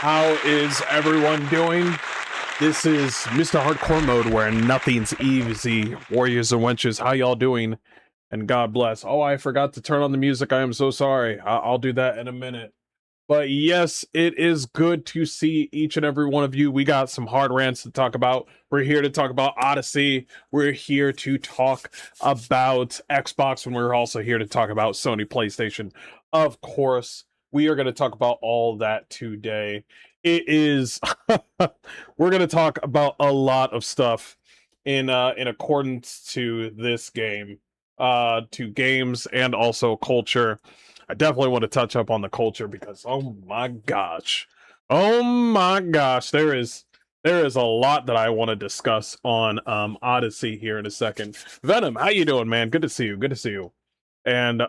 How is everyone doing? This is Mr. Hardcore Mode where nothing's easy. Warriors and wenches, how y'all doing? And God bless. Oh, I forgot to turn on the music. I am so sorry. I'll do that in a minute. But yes, it is good to see each and every one of you. We got some hard rants to talk about. We're here to talk about Odyssey. We're here to talk about Xbox, and we're also here to talk about Sony PlayStation. Of course, we are going to talk about all that today. It is we're going to talk about a lot of stuff in accordance to this game, to games and also culture. I definitely want to touch up on the culture because oh my gosh, there is a lot that I want to discuss on Odyssey here in a second. Venom, how you doing, man? Good to see you. Good to see you. And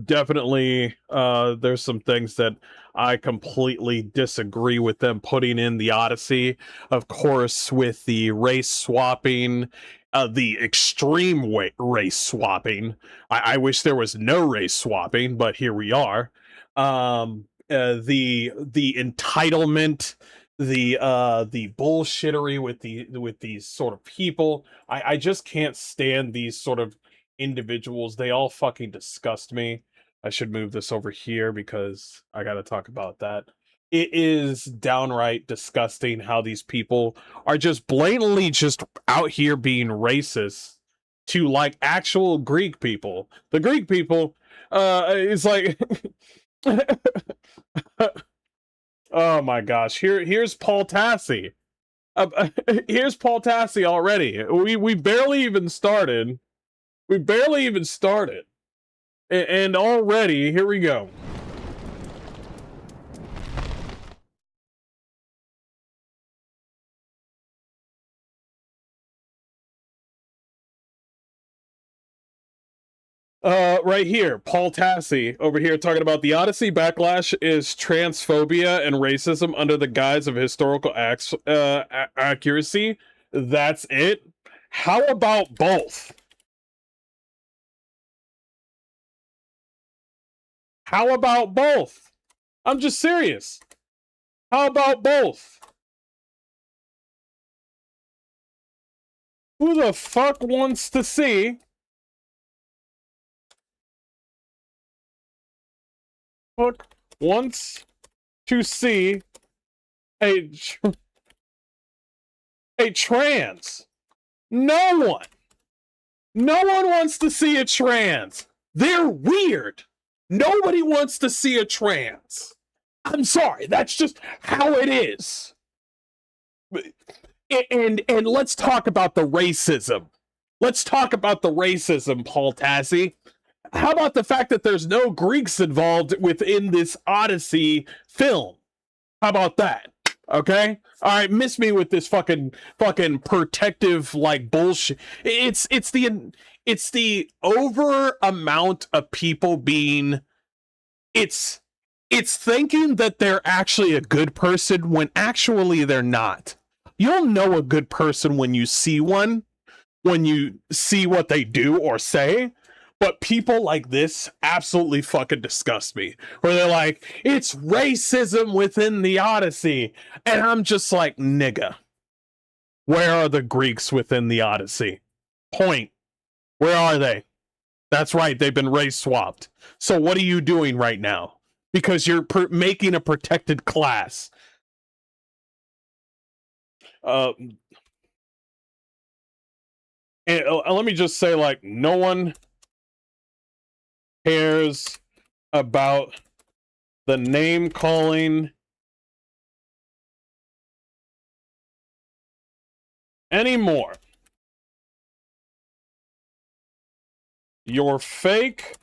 definitely there's some things that I completely disagree with them putting in the Odyssey, of course, with the race swapping, the extreme race swapping. I wish there was no race swapping, but here we are. The entitlement, the bullshittery with these sort of people. I just can't stand these sort of individuals. They all fucking disgust me. I should move this over here because I got to talk about that. It is downright disgusting how these people are just blatantly just out here being racist to like actual Greek people. The Greek people, it's like, oh my gosh. Here's Paul Tassi. Here's Paul Tassi already. We barely even started. We barely even started. And already, here we go. Right here, Paul Tassi over here talking about the Odyssey backlash is transphobia and racism under the guise of historical accuracy. That's it. How about both? How about both? I'm just serious. How about both? Who the fuck wants to see a a trans? No one. No one wants to see a trans. They're weird. Nobody wants to see a trans. I'm sorry, that's just how it is. And let's talk about the racism. Let's talk about the racism, Paul Tassi. How about the fact that there's no Greeks involved within this Odyssey film? How about that? Okay? All right, miss me with this fucking protective like bullshit. It's the over amount of people being it's thinking that they're actually a good person when actually they're not. You'll know a good person when you see one, when you see what they do or say. But people like this absolutely fucking disgust me. Where they're like, it's racism within the Odyssey. And I'm just like, nigga, where are the Greeks within the Odyssey? Point. Where are they? That's right, they've been race swapped. So what are you doing right now? Because you're making a protected class. And let me just say, like, no one cares about the name calling anymore. You're fake.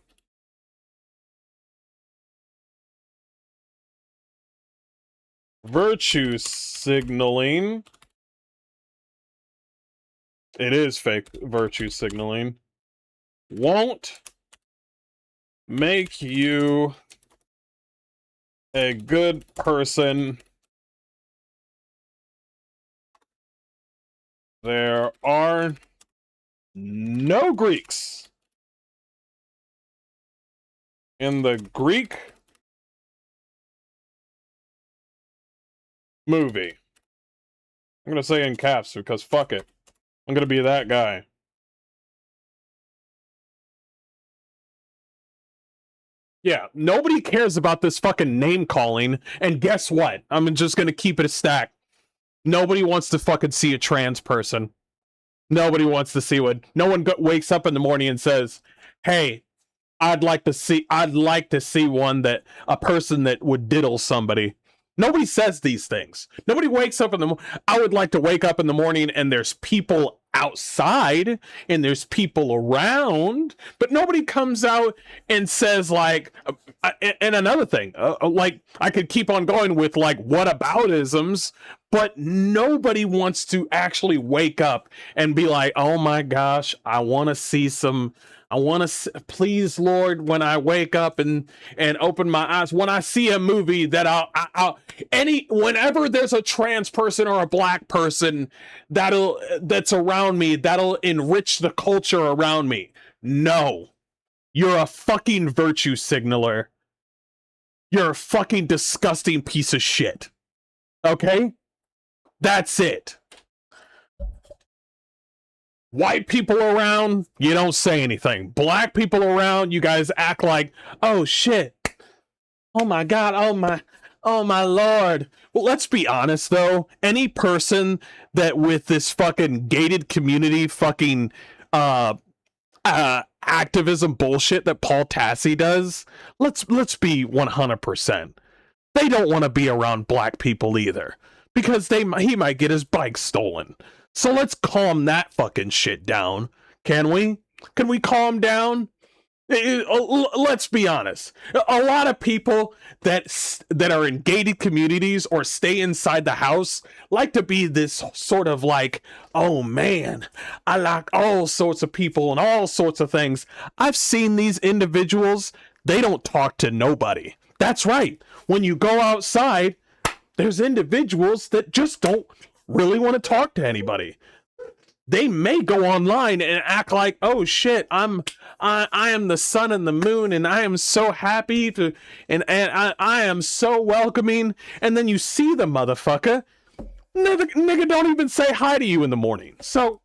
Virtue signaling. It is fake virtue signaling. Won't make you a good person. There are no Greeks in the Greek movie. I'm gonna say in caps because fuck it. I'm gonna be that guy. Yeah, nobody cares about this fucking name calling. And guess what? I'm just gonna keep it a stack. Nobody wants to fucking see a trans person. Nobody wants to see one. No one wakes up in the morning and says, "Hey, I'd like to see one that a person that would diddle somebody." Nobody says these things. Nobody wakes up in the I would like to wake up in the morning and there's people outside and there's people around, but nobody comes out and says like and another thing, like I could keep on going with like whataboutisms, but nobody wants to actually wake up and be like, "Oh my gosh, I want to see some I want to please Lord when I wake up and open my eyes when I see a movie that whenever there's a trans person or a black person that's around me that'll enrich the culture around me." No. You're a fucking virtue signaler. You're a fucking disgusting piece of shit. Okay? That's it. White people around, you don't say anything. Black people around, you guys act like, "Oh shit. Oh my god. Oh my lord." Well, let's be honest though. Any person that with this fucking gated community fucking activism bullshit that Paul Tassi does, let's be 100%. They don't want to be around black people either because he might get his bike stolen. So let's calm that fucking shit down. Can we? Can we calm down? Let's be honest. A lot of people that are in gated communities or stay inside the house like to be this sort of like, "Oh man, I like all sorts of people and all sorts of things." I've seen these individuals, they don't talk to nobody. That's right. When you go outside, there's individuals that just don't really want to talk to anybody. They may go online and act like, "Oh shit, I am the sun and the moon and I am so happy to and I am so welcoming," and then you see the motherfucker, nigga don't even say hi to you in the morning. So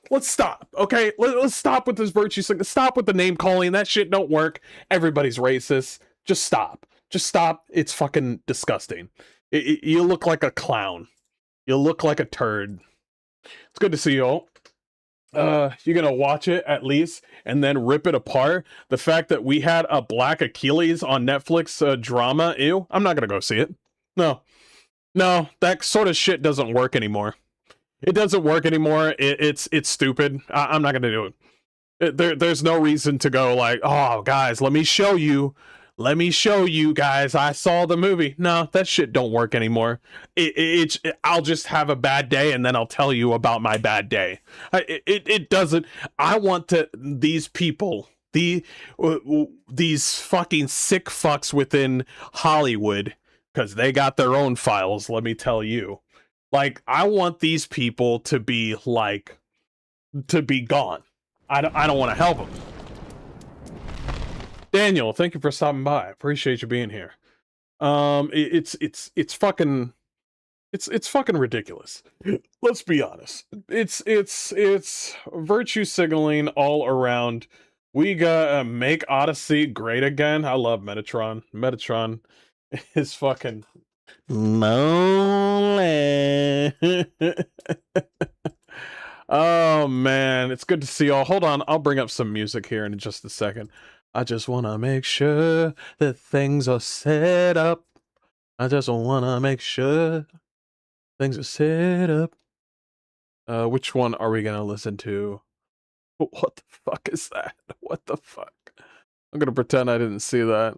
let's stop, okay? Let's stop with this virtue. Stop with the name calling. That shit don't work. Everybody's racist. Just stop. Just stop. It's fucking disgusting. You look like a clown. You look like a turd. It's good to see you all. You're gonna watch it at least and then rip it apart. The fact that we had a Black Achilles on Netflix drama, ew, I'm not gonna go see it. No, that sort of shit doesn't work anymore. It doesn't work anymore. It's stupid. I'm not gonna do it. There's no reason to go like, "Oh guys, let me show you guys, I saw the movie." No, that shit don't work anymore. I'll just have a bad day and then I'll tell you about my bad day. It doesn't. I want these people, these fucking sick fucks within Hollywood, because they got their own files, let me tell you. Like, I want these people to be gone. I don't want to help them. Daniel, thank you for stopping by. Appreciate you being here. It's fucking ridiculous. Let's be honest. It's virtue signaling all around. We gotta make Odyssey great again. I love Metatron. Metatron is fucking lonely. Oh man, it's good to see y'all. Hold on, I'll bring up some music here in just a second. I just want to make sure that things are set up. I just want to make sure things are set up. Which one are we going to listen to? What the fuck is that? What the fuck? I'm going to pretend I didn't see that.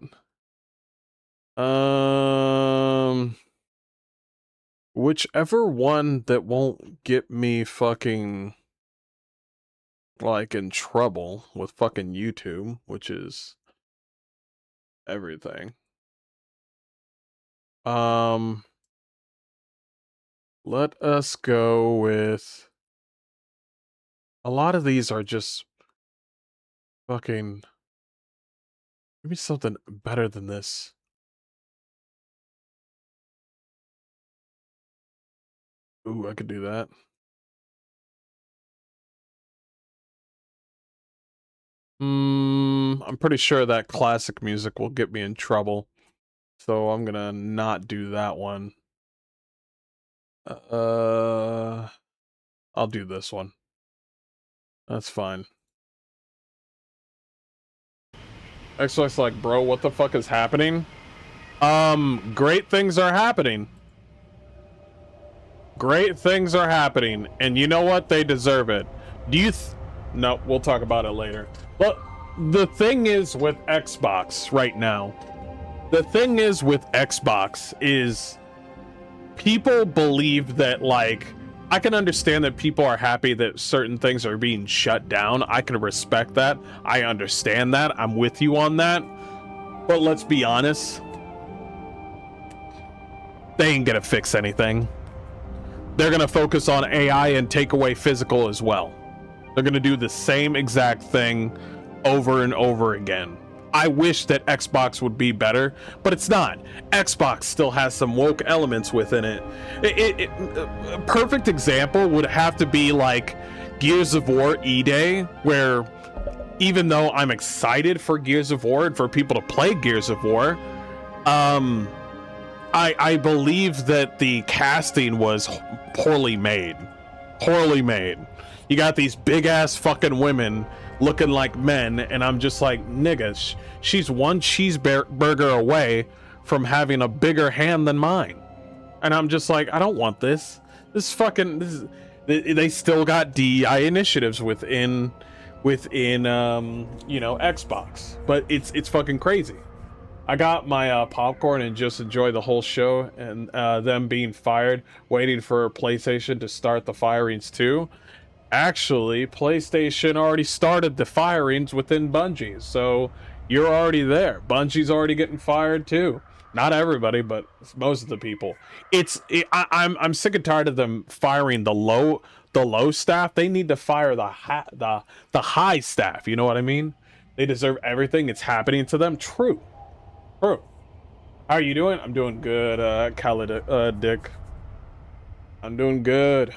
Whichever one that won't get me fucking like in trouble with fucking YouTube, which is everything. Let us go with a lot of these are just fucking give me something better than this. Ooh, I could do that. I'm pretty sure that classic music will get me in trouble. So I'm gonna not do that one. I'll do this one. That's fine. Xbox like, bro, what the fuck is happening? Great things are happening. Great things are happening, and you know what? They deserve it. Do you no, we'll talk about it later. But the thing is with Xbox right now, the thing is with Xbox is people believe that, like, I can understand that people are happy that certain things are being shut down. I can respect that. I understand that. I'm with you on that. But let's be honest, they ain't gonna fix anything. They're gonna focus on AI and take away physical as well. They're gonna do the same exact thing over and over again. I wish that Xbox would be better, but it's not. Xbox still has some woke elements within it. A perfect example would have to be like Gears of War E-Day, where even though I'm excited for Gears of War and for people to play Gears of War, I believe that the casting was poorly made. Poorly made. You got these big ass fucking women looking like men, and I'm just like, nigga, she's one cheeseburger away from having a bigger hand than mine. And I'm just like, I don't want this. They still got DEI initiatives within you know, Xbox, but it's fucking crazy. I got my popcorn and just enjoy the whole show, and them being fired, waiting for PlayStation to start the firings too. Actually, PlayStation already started the firings within Bungie, so you're already there. Bungie's already getting fired too. Not everybody, but most of the people. I'm sick and tired of them firing the low staff. They need to fire the high staff. You know what I mean? They deserve everything. It's happening to them. True. How are you doing? I'm doing good, Dick. I'm doing good.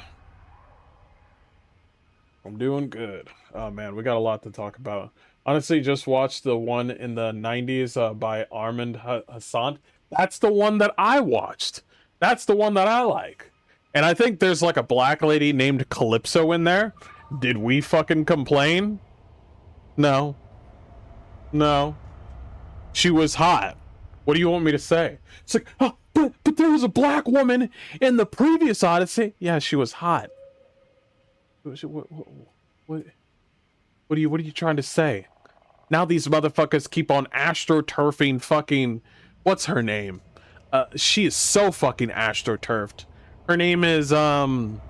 I'm doing good. Oh man, we got a lot to talk about. Honestly, just watched the one in the 90s by Armand Hassan. That's the one that I watched. That's the one that I like. And I think there's like a black lady named Calypso in there. Did we fucking complain? No. No. She was hot. What do you want me to say? It's like, oh, but there was a black woman in the previous Odyssey. Yeah, she was hot. What are you trying to say? Now these motherfuckers keep on astroturfing fucking, what's her name? She is so fucking astroturfed. Her name is god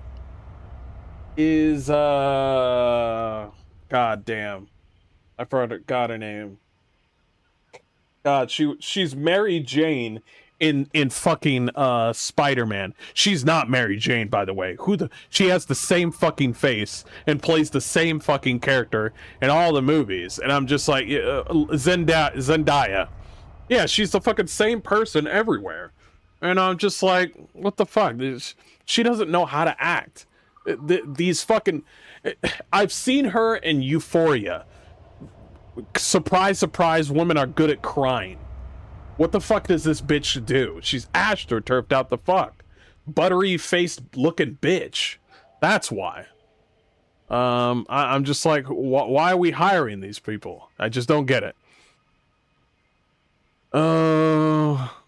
damn. I forgot her name. God, she's Mary Jane in fucking Spider-Man. She's not Mary Jane, by the way. She has the same fucking face and plays the same fucking character in all the movies. And I'm just like, Zendaya. Yeah, she's the fucking same person everywhere. And I'm just like, what the fuck? She doesn't know how to act. These fucking... I've seen her in Euphoria. Surprise, surprise, women are good at crying. What the fuck does this bitch do? She's astroturfed out the fuck. Buttery faced looking bitch. That's why. I'm just like, why are we hiring these people? I just don't get it.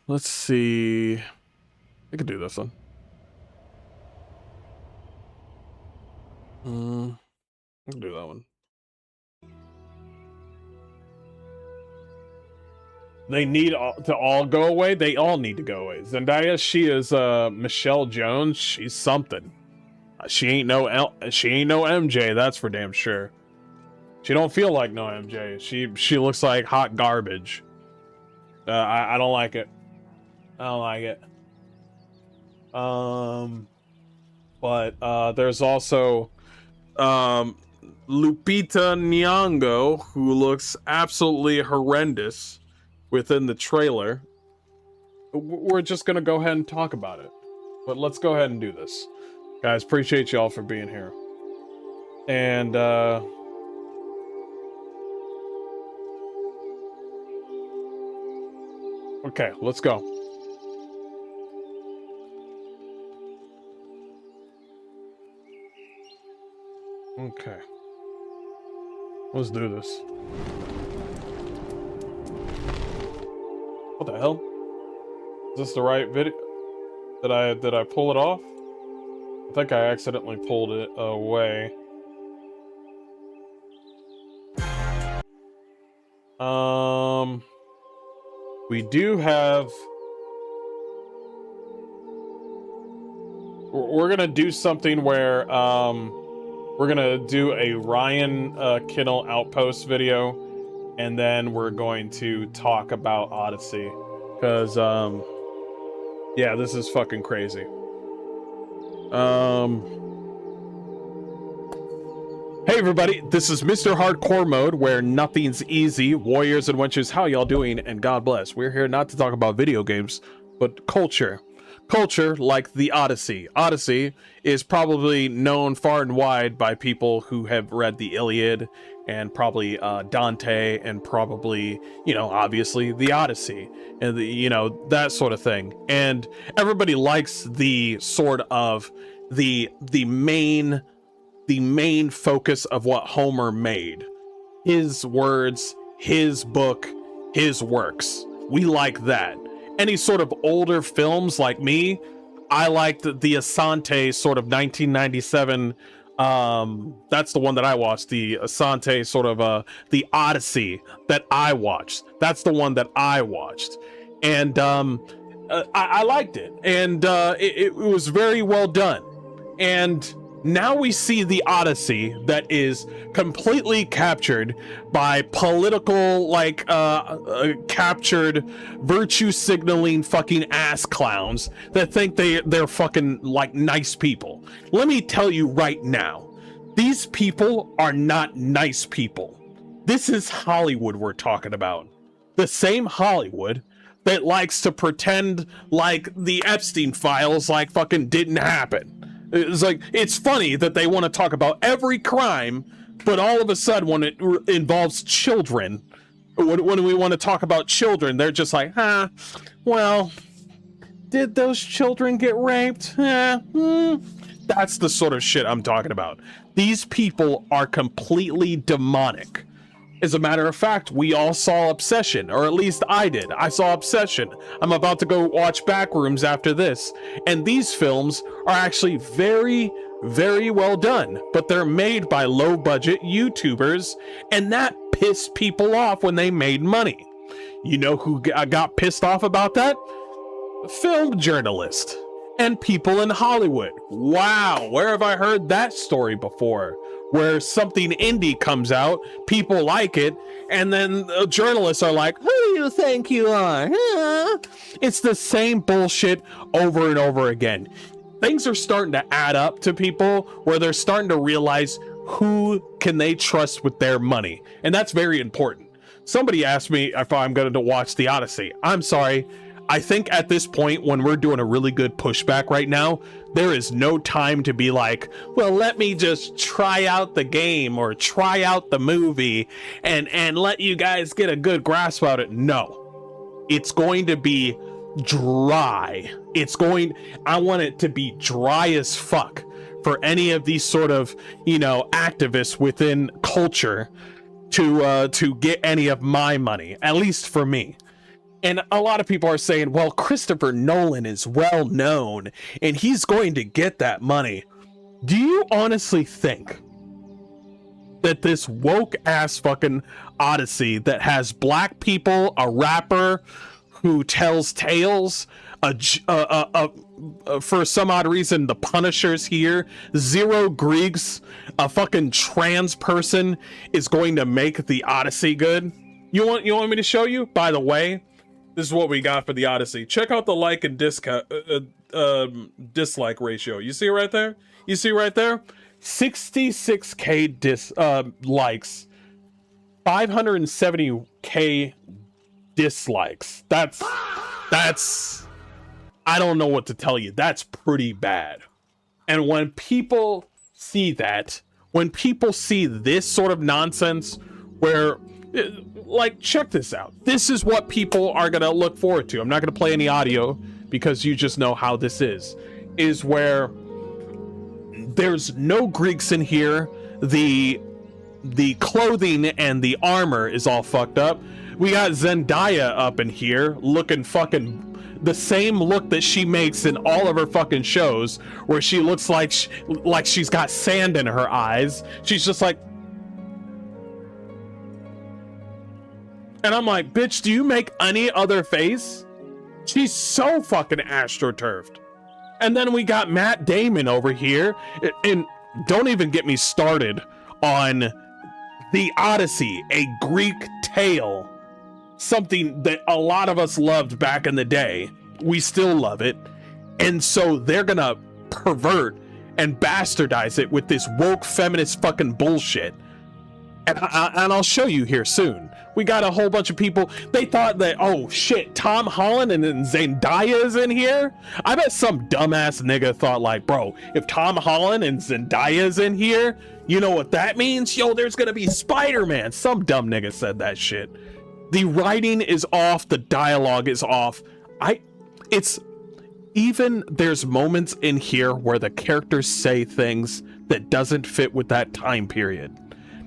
Let's see. I could do this one. I can do that one. They need to all go away. They all need to go away. Zendaya, she is Michelle Jones. She's something. She ain't no MJ. That's for damn sure. She don't feel like no MJ. She looks like hot garbage. I don't like it. I don't like it. But there's also Lupita Nyong'o, who looks absolutely horrendous within the trailer. We're just gonna go ahead and talk about it, but let's go ahead and do this. Guys, appreciate y'all for being here. And okay, let's go. Okay. Let's do this. What the hell? Is this the right video? Did I pull it off? I think I accidentally pulled it away. We do have... We're gonna do something where, we're gonna do a Ryan Kinnell Outpost video, and then we're going to talk about Odyssey. Because, yeah, this is fucking crazy. Hey everybody, this is Mr. Hardcore Mode, where nothing's easy. Warriors and wenches, how y'all doing? And God bless. We're here not to talk about video games, but culture. Culture like the Odyssey. Odyssey is probably known far and wide by people who have read the Iliad, and probably Dante, and probably, you know, obviously the Odyssey, and the, you know, that sort of thing. And everybody likes the sort of the main focus of what Homer made. His words, his book, his works. We like that. Any sort of older films, like me, I liked the Asante sort of 1997. That's the one that I watched. The Asante sort of the Odyssey that I watched. That's the one that I watched, and I liked it, and it was very well done. And now we see the Odyssey that is completely captured by political, like, captured virtue signaling fucking ass clowns that think they're fucking, like, nice people. Let me tell you right now, these people are not nice people. This is Hollywood we're talking about. The same Hollywood that likes to pretend like the Epstein files, like, fucking didn't happen. It's like, it's funny that they want to talk about every crime, but all of a sudden when it involves children, when we want to talk about children, they're just like, well, did those children get raped? That's the sort of shit I'm talking about. These people are completely demonic. As a matter of fact, we all saw Obsession, or at least I did. I saw Obsession. I'm about to go watch Backrooms after this. And these films are actually very, very well done, but they're made by low-budget YouTubers, and that pissed people off when they made money. You know who got pissed off about that? Film journalists and people in Hollywood. Wow, where have I heard that story before? Where something indie comes out, people like it, and then journalists are like, who do you think you are? It's the same bullshit over and over again. Things are starting to add up to people where they're starting to realize who can they trust with their money. And that's very important. Somebody asked me if I'm going to watch the Odyssey. I'm sorry. I think at this point, when we're doing a really good pushback right now, there is no time to be like, well, let me just try out the game or try out the movie and let you guys get a good grasp about it. No, it's going to be dry. I want it to be dry as fuck for any of these sort of, you know, activists within culture to get any of my money, at least for me. And a lot of people are saying, well, Christopher Nolan is well known and he's going to get that money. Do you honestly think that this woke ass fucking Odyssey that has black people, a rapper who tells tales, for some odd reason, the Punisher's here, zero Greeks, a fucking trans person is going to make the Odyssey good? You want me to show you? By the way, this is what we got for the Odyssey. Check out the like and dislike ratio. You see it right there? You see right there? 66k likes, 570k dislikes. That's I don't know what to tell you. That's pretty bad. And when people see that, when people see this sort of nonsense, where, like, check this out. This is what people are going to look forward to. I'm not going to play any audio because you just know how this is where there's no Greeks in here. The clothing and the armor is all fucked up. We got Zendaya up in here looking fucking the same look that she makes in all of her fucking shows, where she looks like she's got sand in her eyes. She's just like, and I'm like, bitch, do you make any other face? She's so fucking astroturfed. And then we got Matt Damon over here, and don't even get me started on the Odyssey, a Greek tale, something that a lot of us loved back in the day. We still love it. And so they're gonna pervert and bastardize it with this woke feminist fucking bullshit. And I'll show you here soon. We got a whole bunch of people. They thought that, oh shit, Tom Holland and then Zendaya is in here. I bet some dumbass nigga thought like, bro, if Tom Holland and Zendaya is in here, you know what that means? Yo, there's gonna be Spider-Man. Some dumb nigga said that shit. The writing is off. The dialogue is off. There's moments in here where the characters say things that doesn't fit with that time period.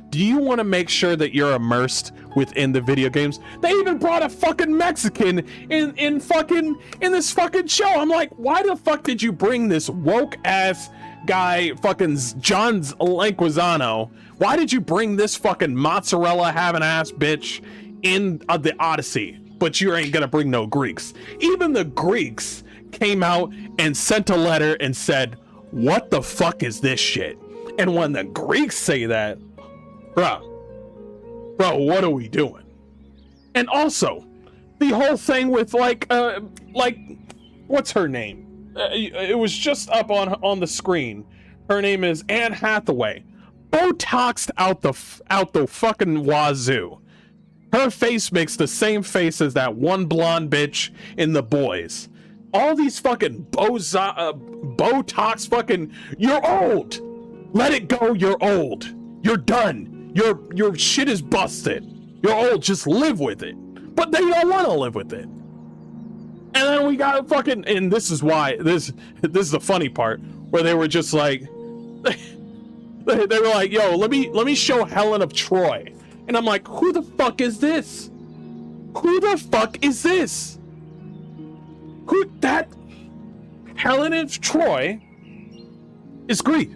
Do you want to make sure that you're immersed within the video games? They even brought a fucking Mexican in this fucking show. I'm like, why the fuck did you bring this woke ass guy, fucking John Leguizamo? Why did you bring this fucking mozzarella having ass bitch in the Odyssey? But you ain't gonna bring no Greeks. Even the Greeks came out and sent a letter and said, what the fuck is this shit? And when the Greeks say that, bro, what are we doing? And also, the whole thing with like, what's her name? It was just up on the screen. Her name is Anne Hathaway. Botoxed out the fucking wazoo. Her face makes the same face as that one blonde bitch in The Boys. All these fucking Botox fucking, you're old. Let it go, you're old. You're done. Your shit is busted. You're old, just live with it. But they don't want to live with it. And then we got fucking, and this is why, this is the funny part, where they were just like, they were like, yo, let me show Helen of Troy. And I'm like, who the fuck is this? Who the fuck is this? Helen of Troy is Greek.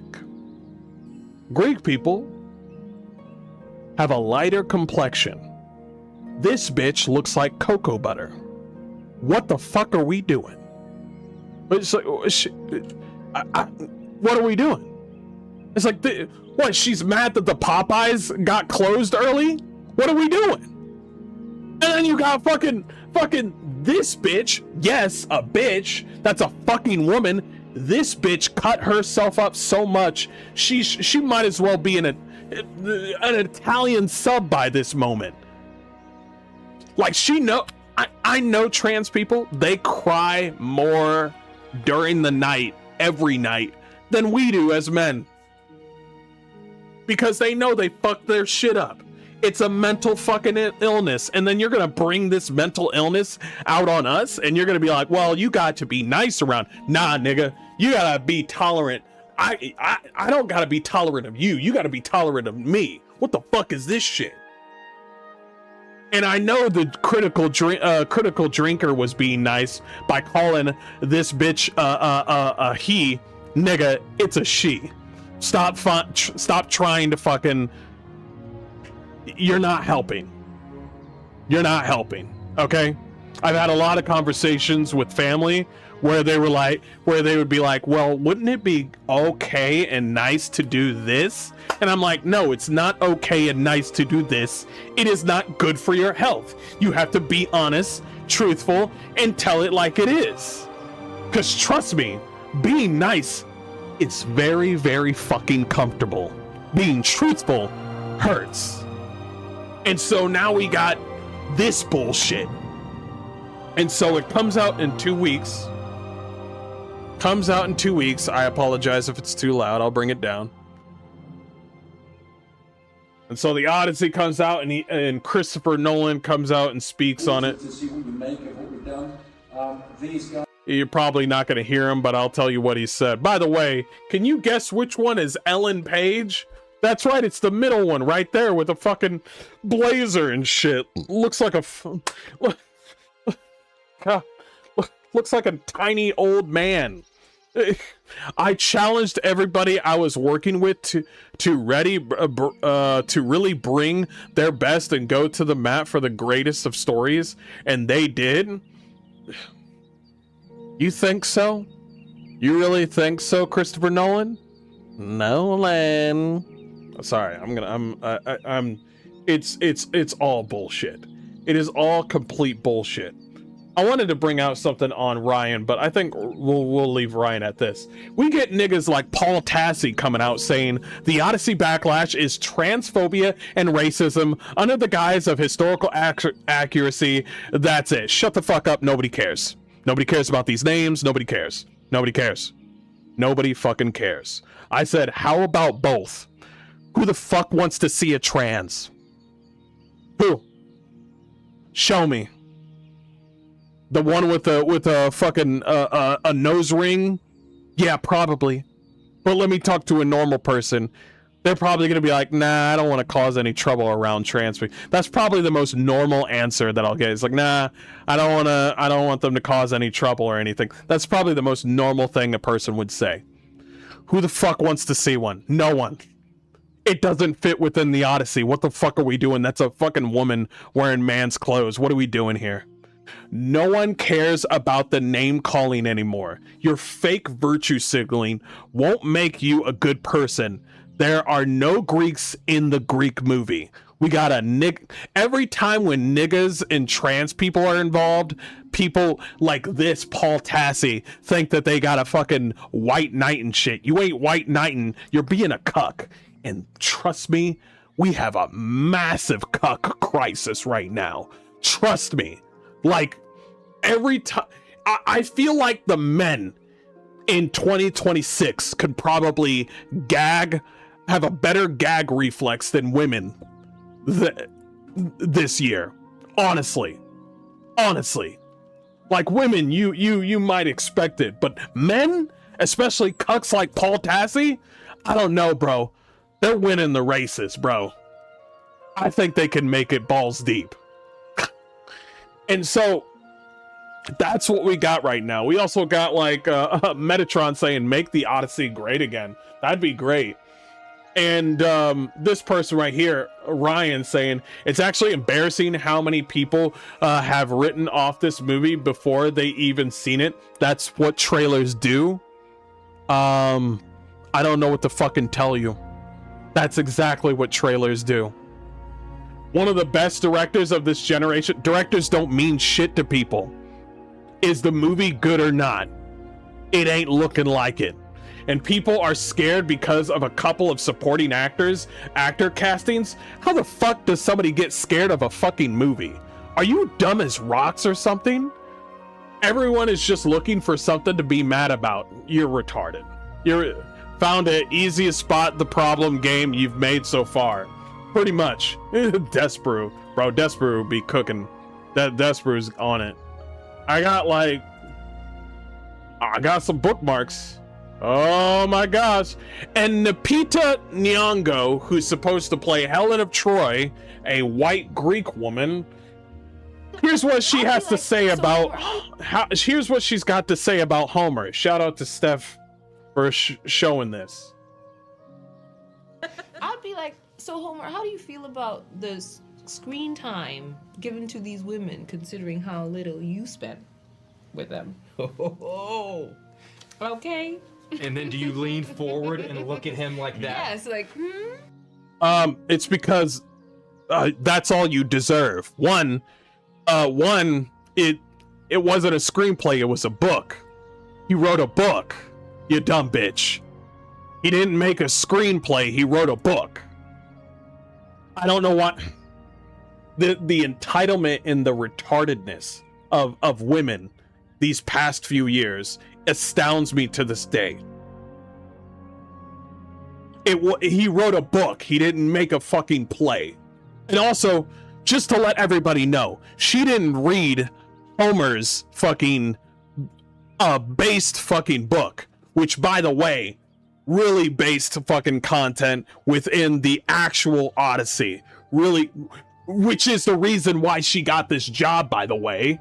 Greek people have a lighter complexion. This bitch looks like cocoa butter. What the fuck are we doing? It's like, what are we doing? It's like, what, she's mad that the Popeyes got closed early? What are we doing? And then you got fucking this bitch. Yes, a bitch. That's a fucking woman. This bitch cut herself up so much. She might as well be an Italian sub by this moment. Like, I know trans people, they cry more during the night, every night, than we do as men. Because they know they fucked their shit up. It's a mental fucking illness. And then you're gonna bring this mental illness out on us, and you're gonna be like, well, you got to be nice around. Nah, nigga, you gotta be tolerant. I don't gotta be tolerant of you. You gotta be tolerant of me. What the fuck is this shit? And I know the critical drinker was being nice by calling this bitch a he. Nigga, it's a she. Stop trying to fucking. You're not helping. You're not helping. Okay. I've had a lot of conversations with family where they would be like, well, wouldn't it be okay and nice to do this? And I'm like, no, it's not okay and nice to do this. It is not good for your health. You have to be honest, truthful, and tell it like it is. Because trust me, being nice, it's very, very fucking comfortable. Being truthful hurts. And so now we got this bullshit. And so it comes out in 2 weeks. Comes out in 2 weeks. I apologize if it's too loud. I'll bring it down. And so the Odyssey comes out, and Christopher Nolan comes out and speaks on it. To see what you make of what we've done. These guys. You're probably not going to hear him, but I'll tell you what he said. By the way, can you guess which one is Ellen Page? That's right, it's the middle one right there with a fucking blazer and shit. Looks like a looks like a tiny old man. I challenged everybody I was working with to really bring their best and go to the mat for the greatest of stories, and they did. You think so? You really think so, Christopher Nolan? Nolan. Sorry, it's all bullshit. It is all complete bullshit. I wanted to bring out something on Ryan, but I think we'll leave Ryan at this. We get niggas like Paul Tassi coming out saying the Odyssey backlash is transphobia and racism under the guise of historical accuracy. That's it. Shut the fuck up. Nobody cares. Nobody cares about these names. Nobody cares. Nobody cares. Nobody fucking cares. I said, how about both? Who the fuck wants to see a trans? Who? Show me. The one with a fucking a nose ring? Yeah, probably. But let me talk to a normal person. They're probably gonna be like, nah, I don't want to cause any trouble around trans people. That's probably the most normal answer that I'll get. It's like, nah, I don't want them to cause any trouble or anything. That's probably the most normal thing a person would say. Who the fuck wants to see one? No one. It doesn't fit within the Odyssey. What the fuck are we doing? That's a fucking woman wearing man's clothes. What are we doing here? No one cares about the name calling anymore. Your fake virtue signaling won't make you a good person. There are no Greeks in the Greek movie. We got a every time when niggas and trans people are involved, people like this Paul Tassi think that they got a fucking white knight and shit. You ain't white knighting, you're being a cuck. And trust me, we have a massive cuck crisis right now. Trust me. Like, every time, I feel like the men in 2026 could probably have a better gag reflex than women this year. Honestly. Like, women, you might expect it, but men, especially cucks like Paul Tassi, I don't know, bro. They're winning the races, bro. I think they can make it balls deep. And so that's what we got right now. We also got like Metatron saying make the Odyssey great again. That'd be great. And this person right here, Ryan, saying it's actually embarrassing how many people have written off this movie before they even seen it. That's what trailers do. I don't know what to fucking tell you. That's exactly what trailers do. One of the best directors of this generation. Directors don't mean shit to people. Is the movie good or not? It ain't looking like it. And people are scared because of a couple of supporting actor castings. How the fuck does somebody get scared of a fucking movie? Are you dumb as rocks or something? Everyone is just looking for something to be mad about. You're retarded. You're found the easiest spot the problem game you've made so far. Pretty much. Desperew. Bro, Desperew be cooking. Desperew's on it. I got some bookmarks. Oh my gosh. And Lupita Nyong'o, who's supposed to play Helen of Troy, a white Greek woman, here's what she has to say about here's what she's got to say about Homer. Shout out to Steph for showing this. I'd be like, so Homer, how do you feel about the screen time given to these women, considering how little you spent with them? Okay. And then do you lean forward and look at him like that? Yes, like, It's because that's all you deserve. One, it wasn't a screenplay, it was a book. He wrote a book, you dumb bitch. He didn't make a screenplay, he wrote a book. I don't know what the entitlement and the retardedness of women, these past few years astounds me to this day. He wrote a book. He didn't make a fucking play. And also, just to let everybody know, she didn't read Homer's fucking based fucking book, which, by the way, really based fucking content within the actual Odyssey. Really, which is the reason why she got this job, by the way.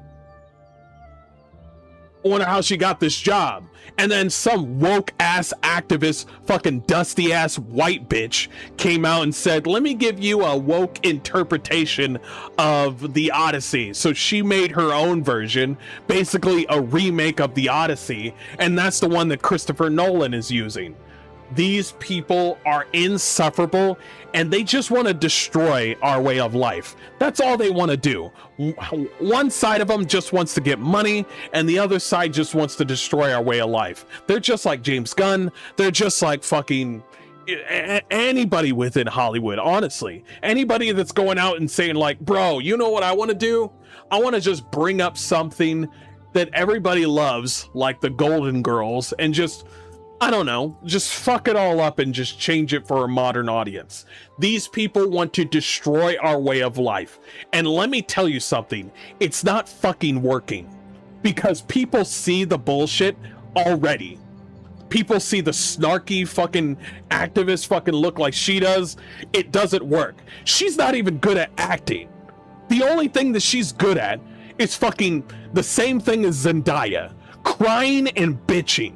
I wonder how she got this job. And then some woke ass activist, fucking dusty ass white bitch came out and said, let me give you a woke interpretation of the Odyssey. So she made her own version, basically a remake of the Odyssey. And that's the one that Christopher Nolan is using. These people are insufferable, and they just want to destroy our way of life. That's all they want to do. One side of them just wants to get money, and the other side just wants to destroy our way of life. They're just like James Gunn. They're just like fucking anybody within Hollywood, honestly. Anybody that's going out and saying like, bro, you know what I want to do? I want to just bring up something that everybody loves, like the Golden Girls, and just, I don't know, just fuck it all up and just change it for a modern audience. These people want to destroy our way of life. And let me tell you something, it's not fucking working. Because people see the bullshit already. People see the snarky fucking activist fucking look like she does. It doesn't work. She's not even good at acting. The only thing that she's good at is fucking the same thing as Zendaya. Crying and bitching.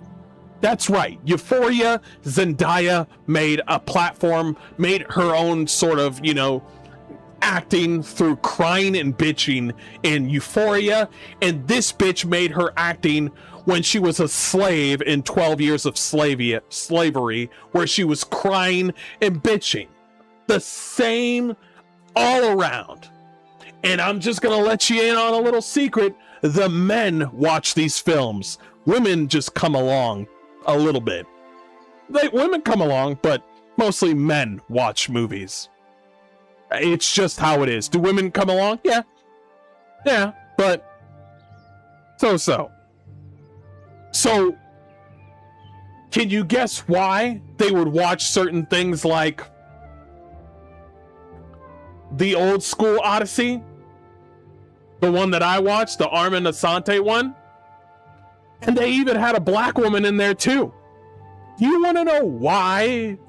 That's right. Euphoria, Zendaya made a platform, made her own sort of, you know, acting through crying and bitching in Euphoria. And this bitch made her acting when she was a slave in 12 years of slavery, where she was crying and bitching. The same all around. And I'm just going to let you in on a little secret. The men watch these films. Women just come along a little bit. Women come along, but mostly men watch movies. It's just how it is. Do women come along? Yeah. Yeah, but so. So, can you guess why they would watch certain things like the old school Odyssey? The one that I watched, the Armin Asante one? And they even had a black woman in there too. Do you want to know why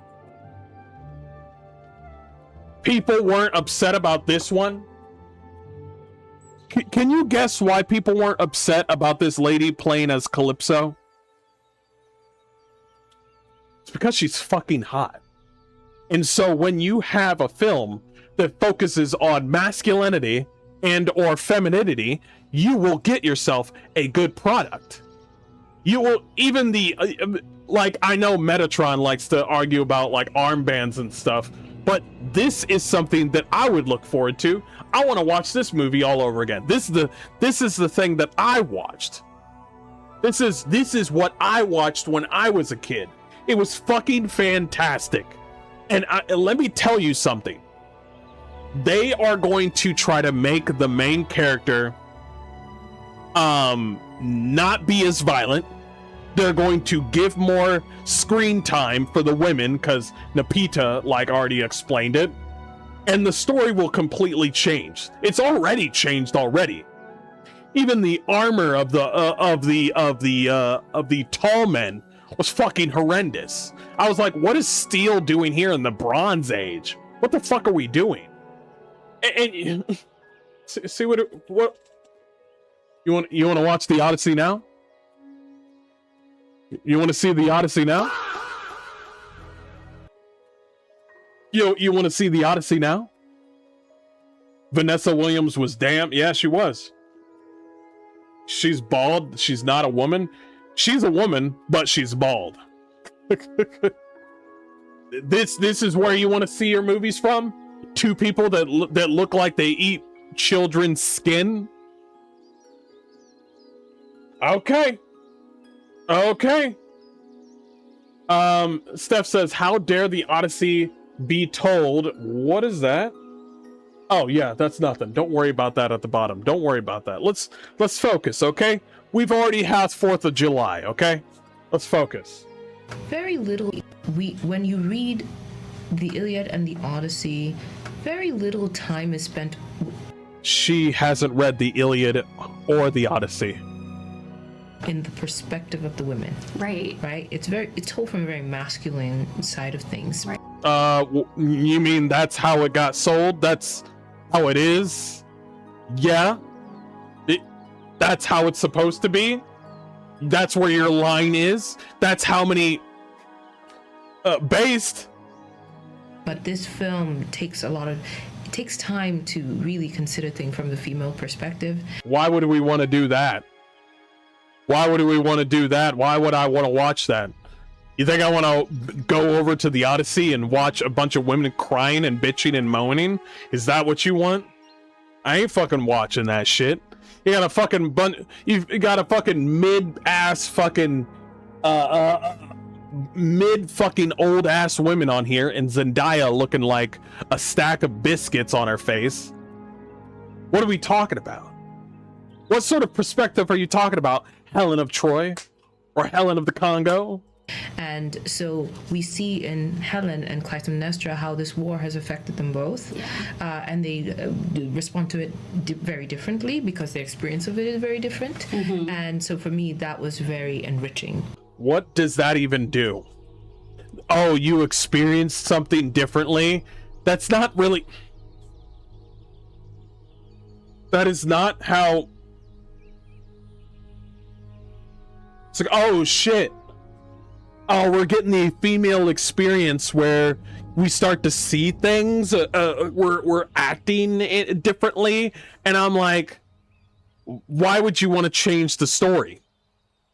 people weren't upset about this one? Can you guess why people weren't upset about this lady playing as Calypso? It's because she's fucking hot. And so when you have a film that focuses on masculinity and or femininity, you will get yourself a good product. You will, even the, like, I know Metatron likes to argue about like armbands and stuff, but this is something that I would look forward to. I want to watch this movie all over again. This is the thing that I watched. This is what I watched when I was a kid. It was fucking fantastic. And let me tell you something. They are going to try to make the main character not be as violent. They're going to give more screen time for the women because Napita, like, already explained it. And the story will completely change. It's already changed already. Even the armor of the tall men was fucking horrendous. I was like, what is steel doing here in the Bronze Age? What the fuck are we doing? And see what you want to watch the Odyssey now? You want to see the Odyssey now? You want to see the Odyssey now? Vanessa Williams was damn. Yeah, she was. She's bald. She's not a woman. She's a woman, but she's bald. This is where you want to see your movies from? Two people that look like they eat children's skin? Okay. Steph says, how dare the Odyssey be told? What is that? Oh yeah, that's nothing. Don't worry about that at the bottom. Don't worry about that. Let's focus, okay? We've already had 4th of July, okay? Let's focus. Very little. When you read the Iliad and the Odyssey, very little time is spent. She hasn't read the Iliad or the Odyssey. In the perspective of the women, Right. it's told from a very masculine side of things. Right. You mean that's how it got sold? That's how it is? Yeah. That's how it's supposed to be? That's where your line is? That's how many based? But this film takes time to really consider things from the female perspective. Why would we want to do that? Why would we want to do that? Why would I want to watch that? You think I want to go over to the Odyssey and watch a bunch of women crying and bitching and moaning? Is that what you want? I ain't fucking watching that shit. You got a fucking you've got a fucking mid-ass fucking mid fucking old ass women on here, and Zendaya looking like a stack of biscuits on her face. What are we talking about? What sort of perspective are you talking about? Helen of Troy or Helen of the Congo? And so we see in Helen and Clytemnestra how this war has affected them both, and they respond to it very differently because their experience of it is very different. And so for me, that was very enriching. What does that even do? Oh, you experienced something differently? That's not really... That is not how... It's like, oh shit. Oh, we're getting the female experience where we start to see things. We're acting differently. And I'm like, why would you want to change the story?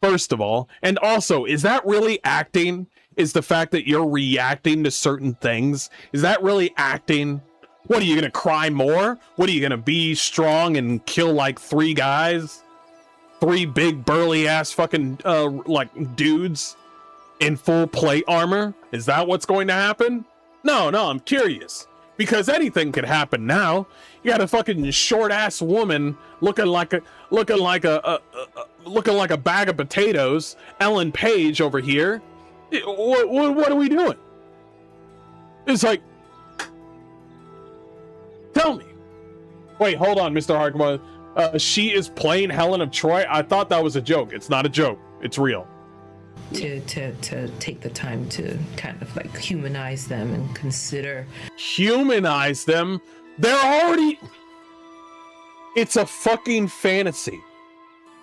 First of all. And also, is that really acting? Is the fact that you're reacting to certain things? Is that really acting? What, are you going to cry more? What, are you going to be strong and kill like 3 guys? 3 big burly ass fucking like dudes in full plate armor? Is that what's going to happen? No, I'm curious, because anything could happen now. You got a fucking short ass woman looking like a bag of potatoes. Ellen Page over here. What are we doing? It's like, tell me. Wait, hold on, Mr. Harkman. She is playing Helen of Troy. I thought that was a joke. It's not a joke. It's real. To take the time to kind of like humanize them and consider. Humanize them? They're already... It's a fucking fantasy.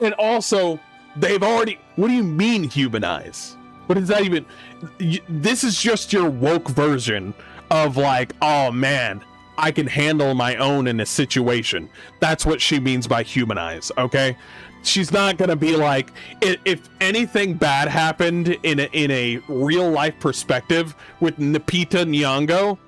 And also, they've already... What do you mean humanize? What is that even? This is just your woke version of like, oh man, I can handle my own in a situation. That's what she means by humanize, okay? She's not gonna be like, if anything bad happened in a real life perspective with Napita Nyong'o,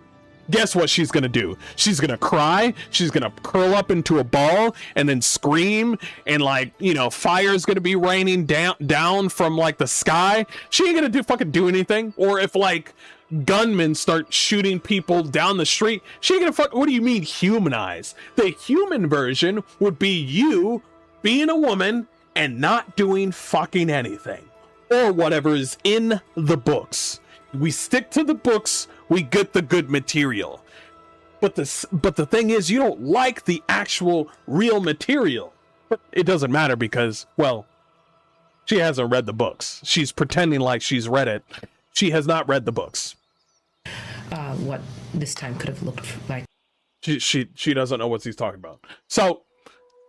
guess what she's gonna do? She's gonna cry, she's gonna curl up into a ball and then scream, and like, you know, fire's gonna be raining down from like the sky. She ain't gonna fucking do anything. Or if like gunmen start shooting people down the street, she ain't gonna what do you mean humanize? The human version would be you being a woman and not doing fucking anything, or whatever is in the books. We stick to the books, we get the good material. But the thing is, you don't like the actual real material. But it doesn't matter because, well, she hasn't read the books. She's pretending like she's read it. She has not read the books. What this time could have looked like. She doesn't know what she's talking about. So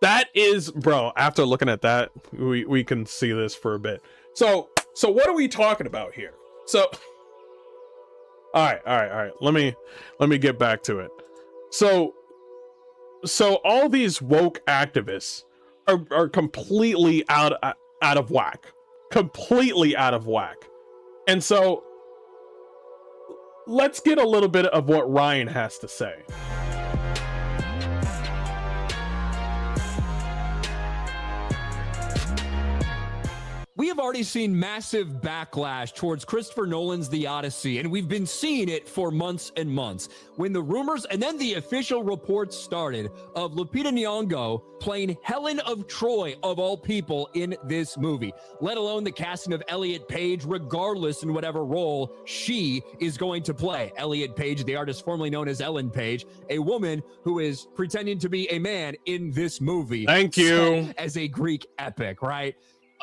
that is, bro, after looking at that, we can see this for a bit. So what are we talking about here? So all right. Let me get back to it. So all these woke activists are completely out of whack. Completely out of whack. And so let's get a little bit of what Ryan has to say. We have have already seen massive backlash towards Christopher Nolan's The Odyssey, and we've been seeing it for months and months. When the rumors and then the official reports started of Lupita Nyong'o playing Helen of Troy, of all people, in this movie, let alone the casting of Elliot Page, regardless in whatever role she is going to play. Elliot Page, the artist formerly known as Ellen Page, a woman who is pretending to be a man in this movie. Thank you. Set as a Greek epic, right?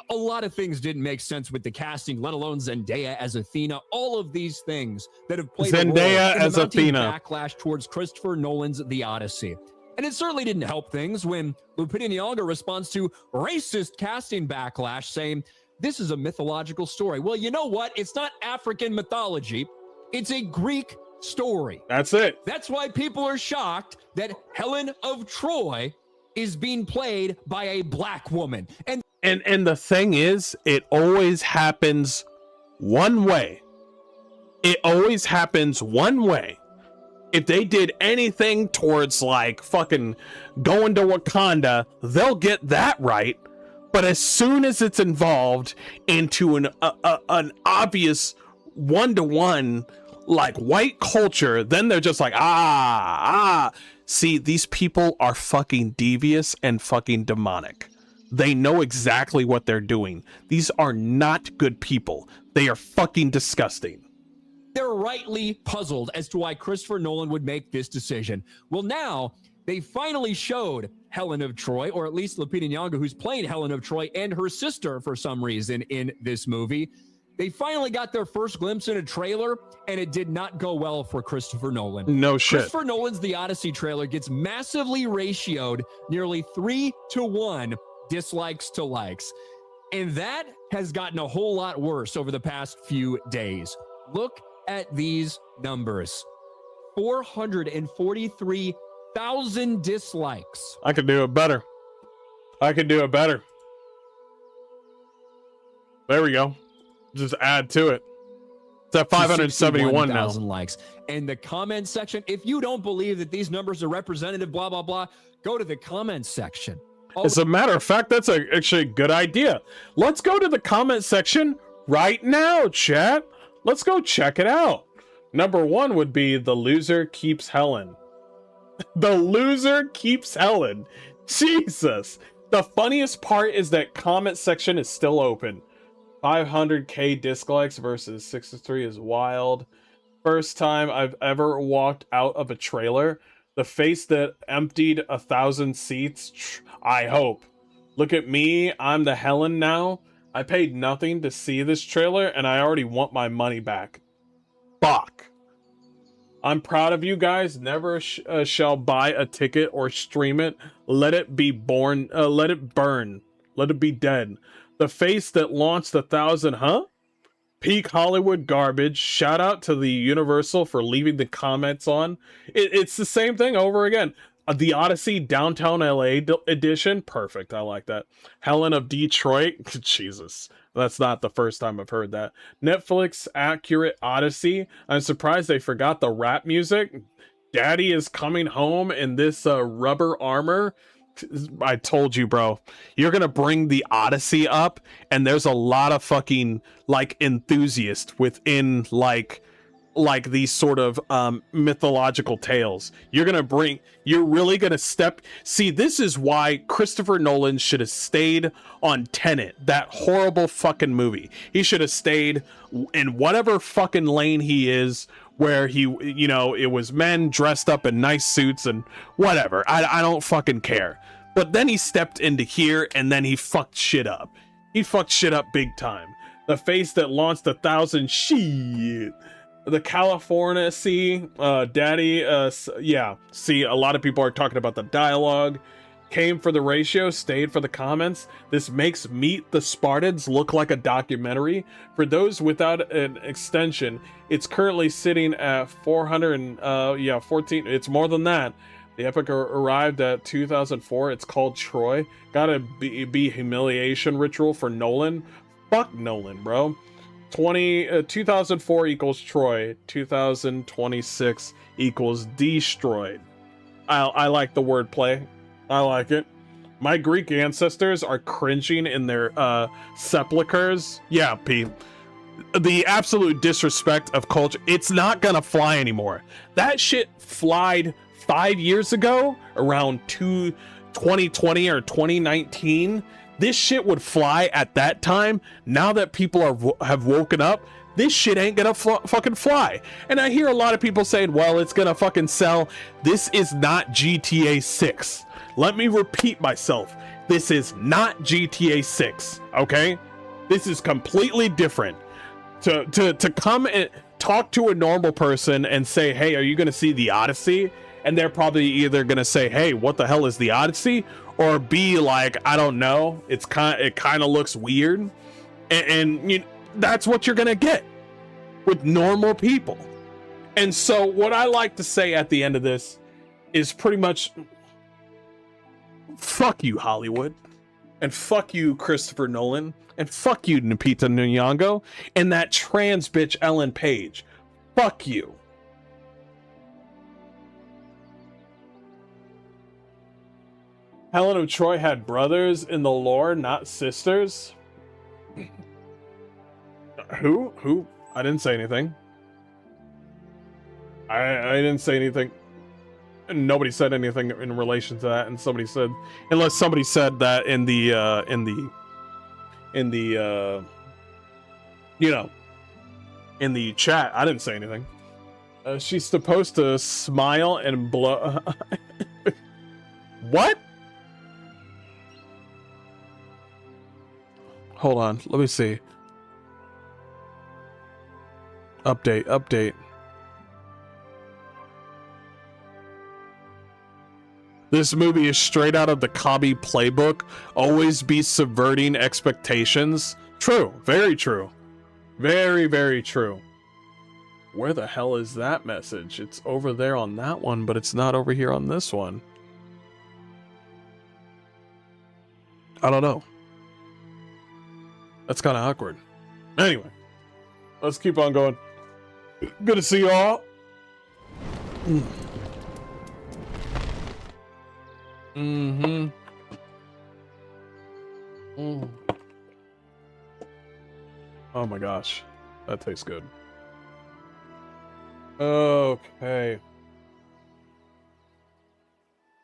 A lot of things didn't make sense with the casting, let alone Zendaya as Athena. All of these things that have played Zendaya a role in as the mounting Athena. backlash towards Christopher Nolan's The Odyssey. And it certainly didn't help things when Lupita Nyong'o responds to racist casting backlash, saying, this is a mythological story. Well, you know what? It's not African mythology. It's a Greek story. That's it. That's why people are shocked that Helen of Troy is being played by a black woman. And the thing is, it always happens one way. It always happens one way. If they did anything towards like fucking going to Wakanda, they'll get that right. But as soon as it's involved into an obvious one-to-one like white culture, then they're just like, see, these people are fucking devious and fucking demonic. They know exactly what they're doing. These are not good people. They are fucking disgusting. They're rightly puzzled as to why Christopher Nolan would make this decision. Well, now they finally showed Helen of Troy, or at least Lupita Nyong'o, who's playing Helen of Troy, and her sister for some reason in this movie. They finally got their first glimpse in a trailer, and it did not go well for Christopher Nolan. No shit. Christopher Nolan's The Odyssey trailer gets massively ratioed, nearly 3-to-1 dislikes to likes. And that has gotten a whole lot worse over the past few days. Look at these numbers. 443,000 dislikes. I could do it better. I could do it better. There we go. Just add to it. It's at 571 now. Likes. And the comment section, if you don't believe that these numbers are representative, blah, blah, blah, go to the comment section. As a matter of fact, that's actually a good idea. Let's go to the comment section right now, chat. Let's go check it out. Number one would be the loser keeps Helen. The loser keeps Helen. Jesus. The funniest part is that comment section is still open. 500k dislikes versus 63 is wild. First time I've ever walked out of a trailer. The face that emptied 1,000 seats. I hope. Look at me. I'm the Helen now. I paid nothing to see this trailer and I already want my money back. Fuck. I'm proud of you guys. Never shall buy a ticket or stream it. Let it be born. Let it burn. Let it be dead. The face that launched 1,000, huh? Peak Hollywood garbage. Shout out to the Universal for leaving the comments on. It's the same thing over again. The Odyssey Downtown LA edition. Perfect. I like that. Helen of Detroit. Jesus. That's not the first time I've heard that. Netflix accurate Odyssey. I'm surprised they forgot the rap music. Daddy is coming home in this rubber armor. I told you, bro. You're gonna bring the Odyssey up, and there's a lot of fucking like enthusiasts within like these sort of mythological tales. You're really gonna see, this is why Christopher Nolan should have stayed on Tenet, that horrible fucking movie. He should have stayed in whatever fucking lane he is, where he, you know, it was men dressed up in nice suits and whatever. I don't fucking care. But then he stepped into here and then he fucked shit up. He fucked shit up big time. The face that launched 1,000 shit. The California daddy, yeah. See, a lot of people are talking about the dialogue. Came for the ratio, stayed for the comments. This makes Meet the Spartans look like a documentary. For those without an extension, it's currently sitting at 414. It's more than that. The epic arrived at 2004. It's called Troy. Gotta be humiliation ritual for Nolan. Fuck Nolan, bro. 2004 equals Troy. 2026 equals destroyed. I like the wordplay. I like it. My Greek ancestors are cringing in their sepulchers. Yeah, Pete. The absolute disrespect of culture. It's not gonna fly anymore. That shit flied 5 years ago, around 2020 or 2019. This shit would fly at that time. Now that people have woken up, this shit ain't gonna fucking fly. And I hear a lot of people saying, well, it's gonna fucking sell. This is not GTA 6. Let me repeat myself. This is not GTA 6, okay? This is completely different. To come and talk to a normal person and say, hey, are you gonna see the Odyssey? And they're probably either gonna say, hey, what the hell is the Odyssey? Or be like, I don't know. It kind of looks weird. And that's what you're gonna get with normal people. And so what I like to say at the end of this is pretty much, fuck you, Hollywood. And fuck you, Christopher Nolan. And fuck you, Lupita Nyong'o. And that trans bitch, Ellen Page. Fuck you. Helen of Troy had brothers in the lore, not sisters. Who? I didn't say anything. I didn't say anything. Nobody said anything in relation to that, and somebody said, unless somebody said that in the in the chat. I didn't say anything. She's supposed to smile and blow. What? Hold on, let me see. Update. This movie is straight out of the Kabi playbook. Always be subverting expectations. True, very true. Very, very true. Where the hell is that message? It's over there on that one, but it's not over here on this one. I don't know. That's kind of awkward. Anyway, let's keep on going. Good to see you all. Oh my gosh, that tastes good. Okay.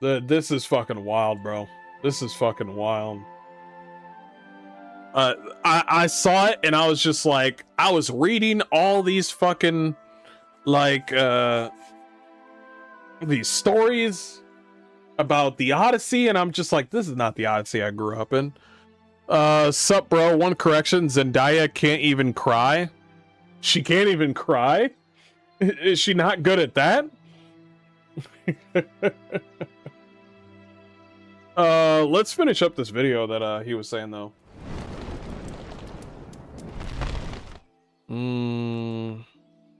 This is fucking wild, bro. This is fucking wild. I saw it and I was just like, I was reading all these fucking like these stories about the Odyssey, and I'm just like, this is not the Odyssey I grew up in. Sup, bro? One correction: Zendaya can't even cry. She can't even cry. Is she not good at that? Let's finish up this video that he was saying though.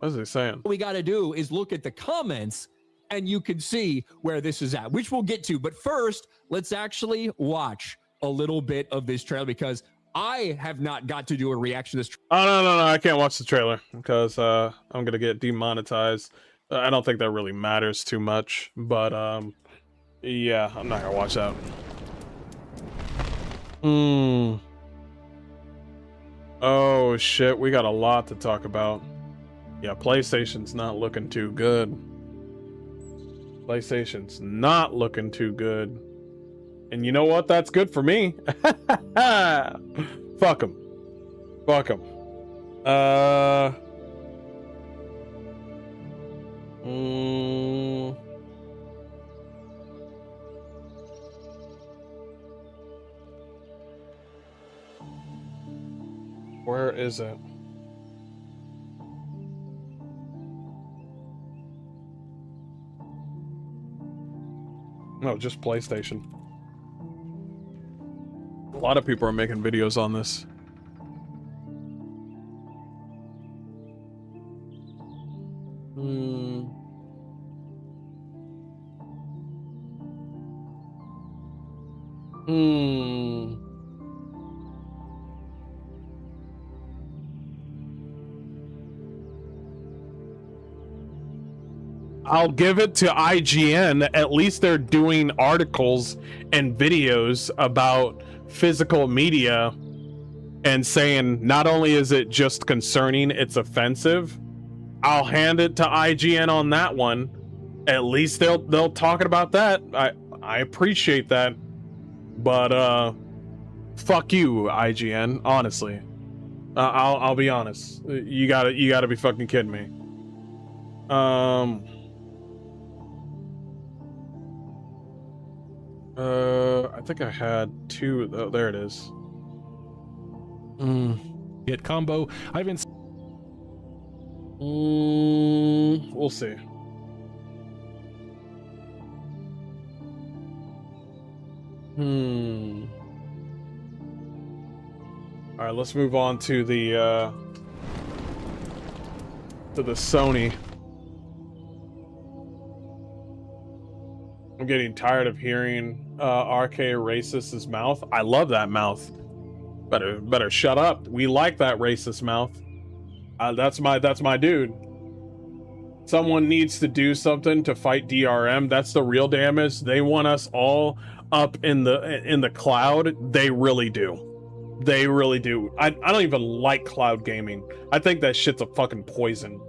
What is he saying? What we got to do is look at the comments and you can see where this is at, which we'll get to. But first, let's actually watch a little bit of this trailer because I have not got to do a reaction to this. Oh, no. I can't watch the trailer because I'm going to get demonetized. I don't think that really matters too much, but yeah, I'm not going to watch that. Oh, shit. We got a lot to talk about. Yeah, PlayStation's not looking too good. PlayStation's not looking too good. And you know what? That's good for me. Fuck them. Fuck them. Where is it? No, just PlayStation. A lot of people are making videos on this. I'll give it to IGN. At least they're doing articles and videos about physical media and saying not only is it just concerning, it's offensive. I'll hand it to IGN on that one. At least they'll talk about that. I appreciate that. But fuck you, IGN, honestly. I'll be honest. You gotta be fucking kidding me. I think I had two. Oh, there it is. Hit combo. I've been. We'll see. All right, let's move on to the Sony. I'm getting tired of hearing RK Racist's mouth. I love that mouth. Better shut up. We like that racist mouth. That's my dude. Someone needs to do something to fight DRM. That's the real damage. They want us all up in the cloud. They really do. They really do. I don't even like cloud gaming. I think that shit's a fucking poison.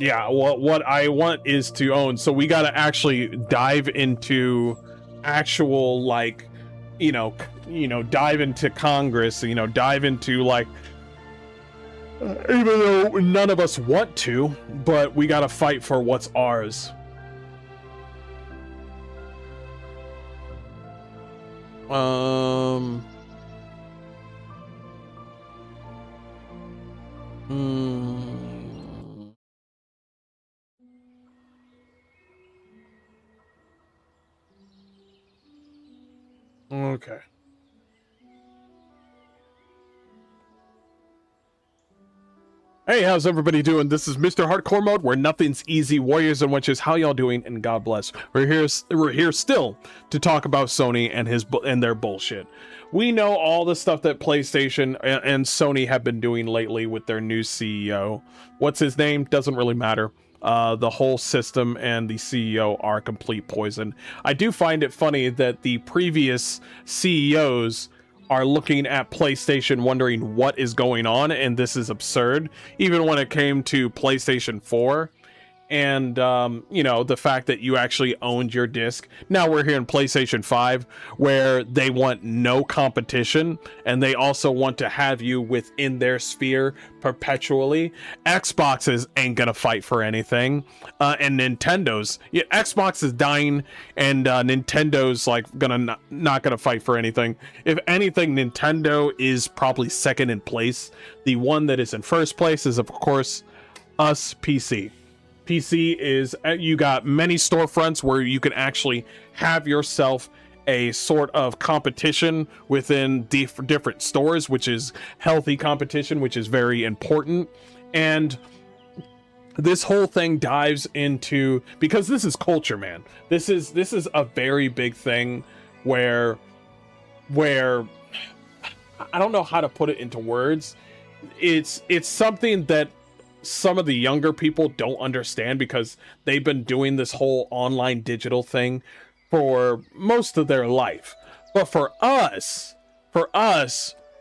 Yeah, what I want is to own. So we got to actually dive into actual, like, dive into Congress, dive into, like, even though none of us want to, but we got to fight for what's ours. Okay. Hey, how's everybody doing? This is Mr. Hardcore Mode, where nothing's easy. Warriors and witches, how y'all doing? And God bless. We're here still to talk about Sony and their bullshit. We know all the stuff that PlayStation and Sony have been doing lately with their new CEO. What's his name? Doesn't really matter. The whole system and the CEO are complete poison. I do find it funny that the previous CEOs are looking at PlayStation wondering what is going on, and this is absurd. Even when it came to PlayStation 4 and the fact that you actually owned your disc. Now we're here in PlayStation 5, where they want no competition, and they also want to have you within their sphere perpetually. Xboxes ain't gonna fight for anything, and Xbox is dying, and Nintendo's like not gonna fight for anything. If anything, Nintendo is probably second in place. The one that is in first place is, of course, us, PC. PC is, you got many storefronts where you can actually have yourself a sort of competition within different stores, which is healthy competition, which is very important. And this whole thing dives into, because this is culture, man. This is a very big thing where I don't know how to put it into words. It's something that some of the younger people don't understand, because they've been doing this whole online digital thing for most of their life. But for us,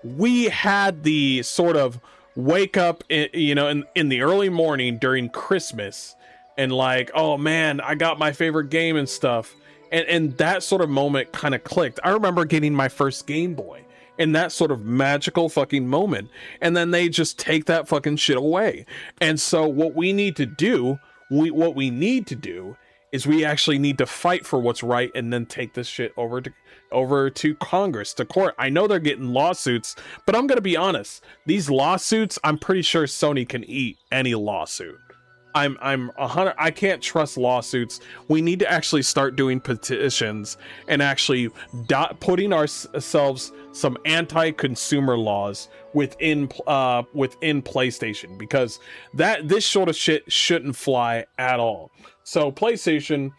we had the sort of wake up in the early morning during Christmas and like, oh man, I got my favorite game and stuff, and that sort of moment kind of clicked. I remember getting my first Game Boy in that sort of magical fucking moment, and then they just take that fucking shit away. And so what we need to do is we actually need to fight for what's right, and then take this shit over to Congress, to court. I know they're getting lawsuits, but I'm gonna be honest, these lawsuits, I'm pretty sure Sony can eat any lawsuit. I'm 100. I can't trust lawsuits. We need to actually start doing petitions and actually putting ourselves some anti-consumer laws within PlayStation, because this sort of shit shouldn't fly at all. So PlayStation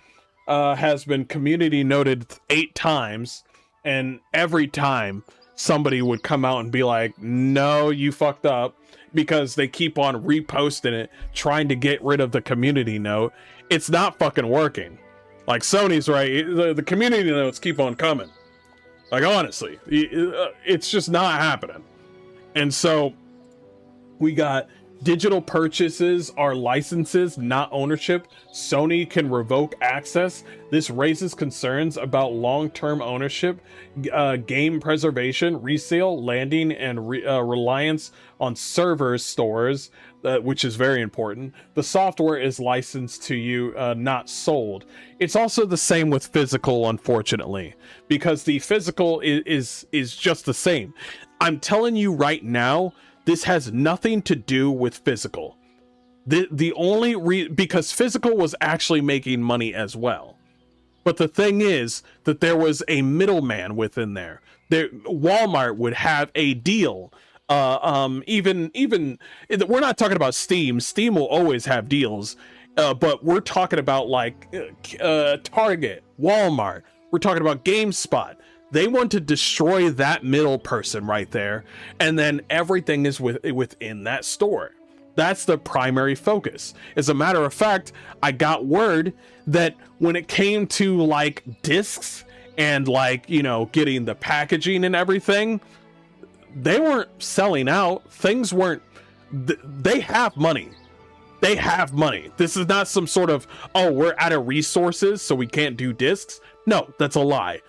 has been community noted 8 times, and every time somebody would come out and be like, no, you fucked up, because they keep on reposting it, trying to get rid of the community note. It's not fucking working. Like, Sony's right, the community notes keep on coming. Like, honestly, it's just not happening. And so we got digital purchases are licenses, not ownership. Sony can revoke access. This raises concerns about long-term ownership, game preservation, resale, landing, and reliance on server stores, which is very important. The software is licensed to you, not sold. It's also the same with physical, unfortunately, because the physical is just the same. I'm telling you right now, this has nothing to do with physical. The only because physical was actually making money as well. But the thing is that there was a middleman within there. Walmart would have a deal. Even we're not talking about Steam. Steam will always have deals. But we're talking about like Target, Walmart. We're talking about GameSpot. They want to destroy that middle person right there, and then everything is within that store. That's the primary focus. As a matter of fact, I got word that when it came to like discs and like, you know, getting the packaging and everything, they weren't selling out. Things weren't. They have money. They have money. This is not some sort of, oh, we're out of resources, so we can't do discs. No, that's a lie.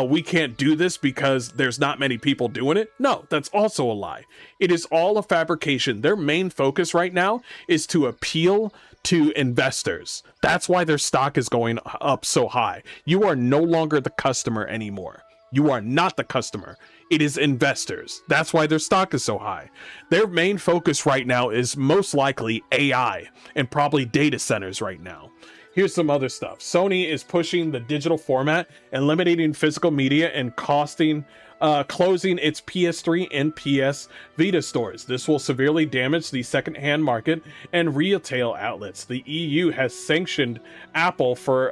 We can't do this because there's not many people doing it. No, that's also a lie. It is all a fabrication. Their main focus right now is to appeal to investors. That's why their stock is going up so high. You are no longer the customer anymore. You are not the customer. It is investors. That's why their stock is so high. Their main focus right now is most likely AI and probably data centers right now. Here's some other stuff. Sony is pushing the digital format, eliminating physical media, and closing its PS3 and PS Vita stores. This will severely damage the secondhand market and retail outlets. The EU has sanctioned Apple for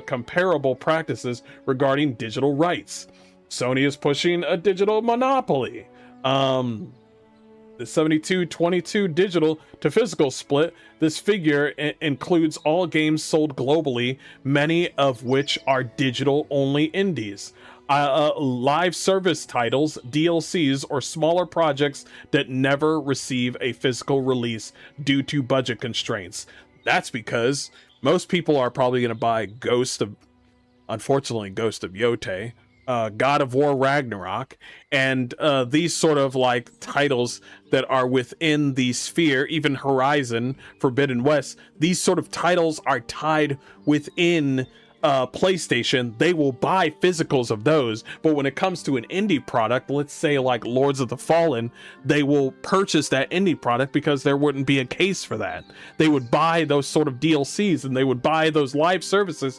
comparable practices regarding digital rights. Sony is pushing a digital monopoly. The 72-22 digital to physical split. This figure includes all games sold globally, many of which are digital only indies. Live service titles, DLCs, or smaller projects that never receive a physical release due to budget constraints. That's because most people are probably going to buy Ghost of Yotei, God of War Ragnarok, and these sort of like titles that are within the sphere, even Horizon Forbidden West. These sort of titles are tied within PlayStation. They will buy physicals of those, but when it comes to an indie product, let's say like Lords of the Fallen, they will purchase that indie product because there wouldn't be a case for that. They would buy those sort of DLCs and they would buy those live services.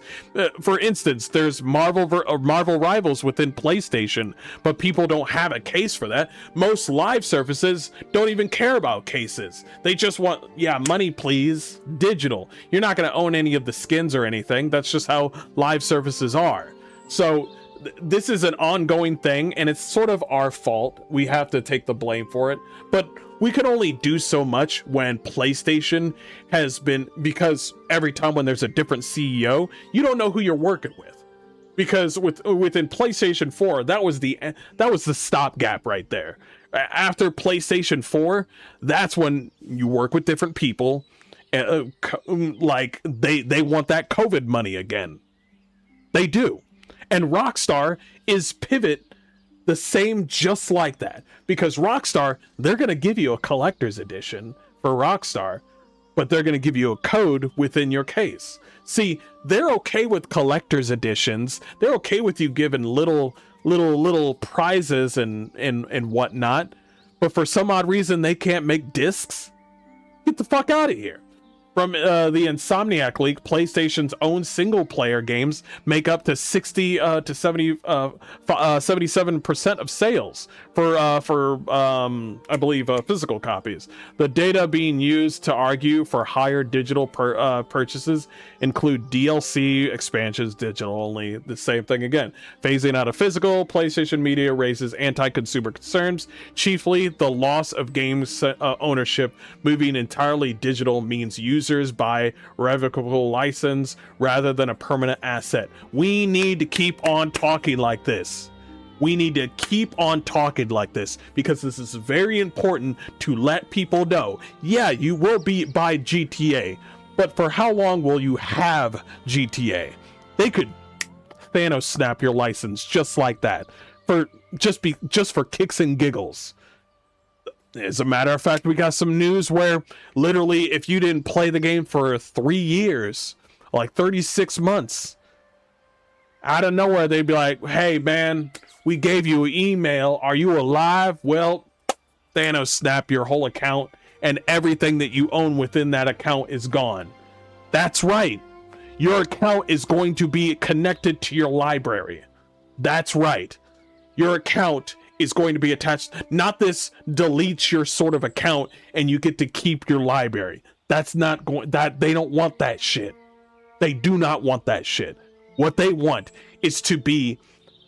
For instance, there's Marvel Rivals within PlayStation, but people don't have a case for that. Most live services don't even care about cases. They just want, yeah, money please, digital. You're not going to own any of the skins or anything. That's just how live services are. So this is an ongoing thing, and it's sort of our fault. We have to take the blame for it, but we can only do so much when PlayStation has been, because every time when there's a different CEO, you don't know who you're working with. Because within PlayStation 4, that was the stopgap right there. After PlayStation 4, that's when you work with different people. Like they want that COVID money again. They do. And Rockstar is pivot the same, just like that, because Rockstar, they're going to give you a collector's edition for Rockstar, but they're going to give you a code within your case. See, they're okay with collector's editions. They're okay with you giving little prizes and whatnot, but for some odd reason they can't make discs. Get the fuck out of here. From the Insomniac leak, PlayStation's own single-player games make up to 60 to 77% of sales for I believe physical copies. The data being used to argue for higher digital purchases include DLC expansions, digital only, the same thing again. Phasing out of physical PlayStation media raises anti-consumer concerns. Chiefly, the loss of games ownership. Moving entirely digital means users buy revocable license rather than a permanent asset. We need to keep on talking like this. We need to keep on talking like this because this is very important to let people know. Yeah, you will buy GTA, but for how long will you have GTA? They could Thanos snap your license just like that for just for kicks and giggles. As a matter of fact, we got some news where literally if you didn't play the game for 3 years, like 36 months, out of nowhere, they'd be like, hey, man, we gave you an email. Are you alive? Well, Thanos snap your whole account and everything that you own within that account is gone. That's right. Your account is going to be connected to your library. That's right. Your account is going to be attached. Not this deletes your sort of account and you get to keep your library. That's not going, that they don't want that shit. They do not want that shit. What they want is to be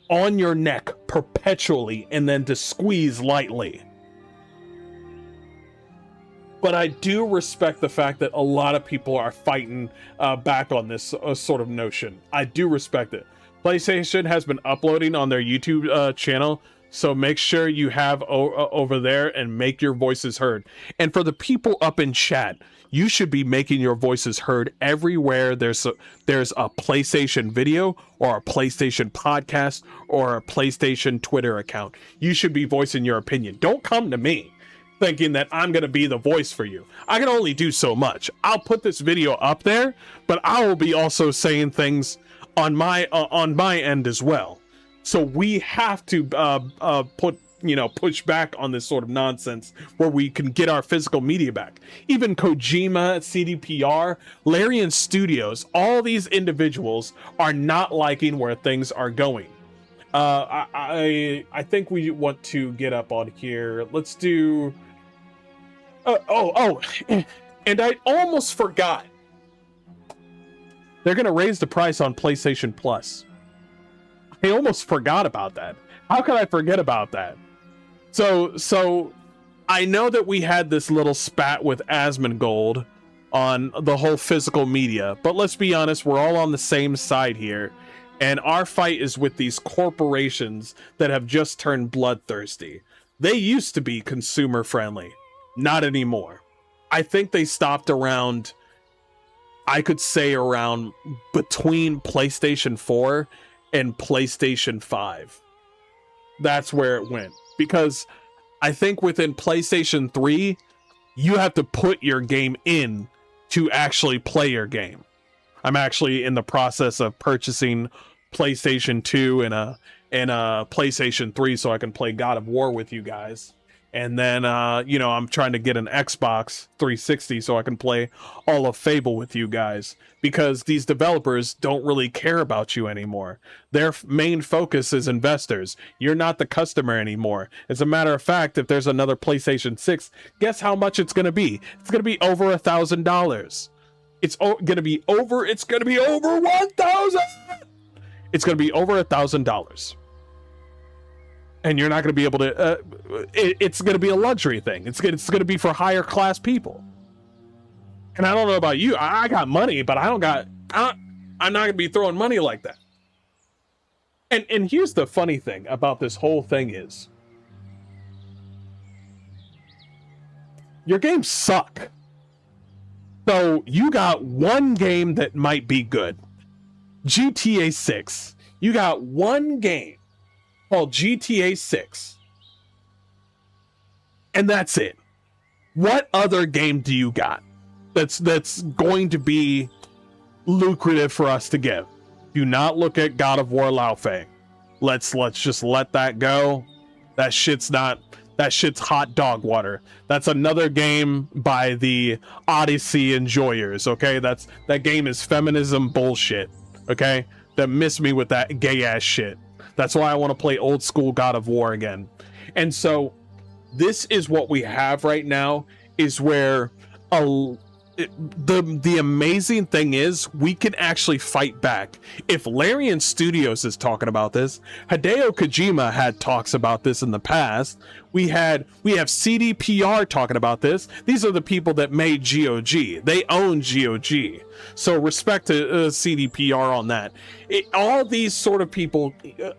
on your neck perpetually and then to squeeze lightly. But I do respect the fact that a lot of people are fighting back on this sort of notion. I do respect it. PlayStation has been uploading on their YouTube channel, so make sure you have over there and make your voices heard. And for the people up in chat, you should be making your voices heard everywhere there's a PlayStation video or a PlayStation podcast or a PlayStation Twitter account. You should be voicing your opinion. Don't come to me thinking that I'm going to be the voice for you. I can only do so much. I'll put this video up there, but I will be also saying things on my end as well. So we have to push back on this sort of nonsense where we can get our physical media back. Even Kojima, CDPR, Larian Studios, all these individuals are not liking where things are going. I think we want to get up on here. Let's do. And I almost forgot. They're gonna raise the price on PlayStation Plus. I almost forgot about that. How could I forget about that? So I know that we had this little spat with Asmongold on the whole physical media, but let's be honest, we're all on the same side here. And our fight is with these corporations that have just turned bloodthirsty. They used to be consumer friendly, not anymore. I think they stopped around, I could say around between PlayStation 4 and PlayStation 5. That's where it went. Because I think within PlayStation 3, you have to put your game in to actually play your game. I'm actually in the process of purchasing PlayStation 2 and a PlayStation 3 so I can play God of War with you guys. And then, I'm trying to get an Xbox 360 so I can play all of Fable with you guys. Because these developers don't really care about you anymore. Their main focus is investors. You're not the customer anymore. As a matter of fact, if there's another PlayStation 6, guess how much it's going to be? It's going to be over $1,000. It's going to be over 1,000. It's going to be over $1,000. And you're not going to be able to, it's going to be a luxury thing. It's going to be for higher class people. And I don't know about you. I got money, but I'm not going to be throwing money like that. And here's the funny thing about this whole thing is, your games suck. So you got one game that might be good. GTA 6. You got one game called GTA 6. And that's it. What other game do you got that's going to be lucrative for us to give? Do not look at God of War Laofe. Let's just let that go. That shit's not That shit's hot dog water. That's another game by the Odyssey enjoyers, okay? That game is feminism bullshit, okay? That miss me with that gay ass shit. That's why I want to play old school God of War again. And so this is what we have right now, is where the amazing thing is we can actually fight back. If Larian Studios is talking about this, Hideo Kojima had talks about this in the past. We have CDPR talking about this. These are the people that made GOG. They own GOG. So respect to CDPR on that. All these sort of people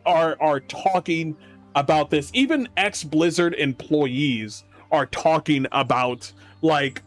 are talking about this. Even ex-Blizzard employees are talking about, like,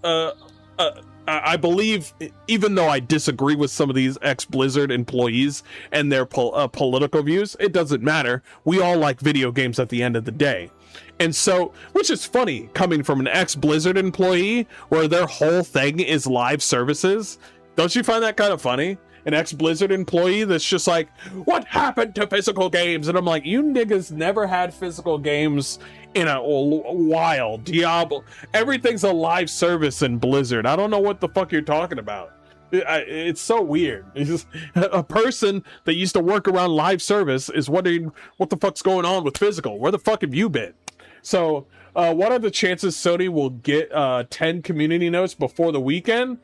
I believe, even though I disagree with some of these ex-Blizzard employees and their political views, it doesn't matter. We all like video games at the end of the day. And so, which is funny, coming from an ex-Blizzard employee where their whole thing is live services. Don't you find that kind of funny? An ex-Blizzard employee that's just like, what happened to physical games? And I'm like, you niggas never had physical games in a while. Diablo, everything's a live service in Blizzard. I don't know what the fuck you're talking about. It's so weird. It's just, a person that used to work around live service is wondering what the fuck's going on with physical. Where the fuck have you been? So what are the chances Sony will get 10 community notes before the weekend?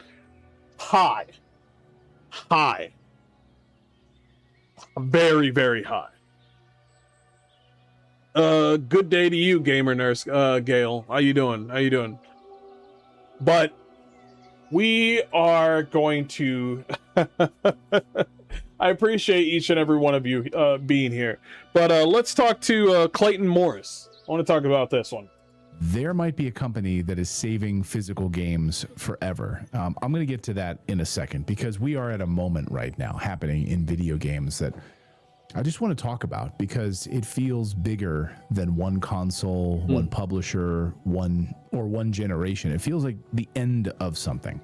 High. Very, very high. Good day to you, gamer nurse Gail. How you doing? But we are going to I appreciate each and every one of you being here. But let's talk to Clayton Morris. I want to talk about this one. There might be a company that is saving physical games forever. I'm going to get to that in a second, because we are at a moment right now happening in video games that I just want to talk about, because it feels bigger than one console, one publisher, one generation. It feels like the end of something.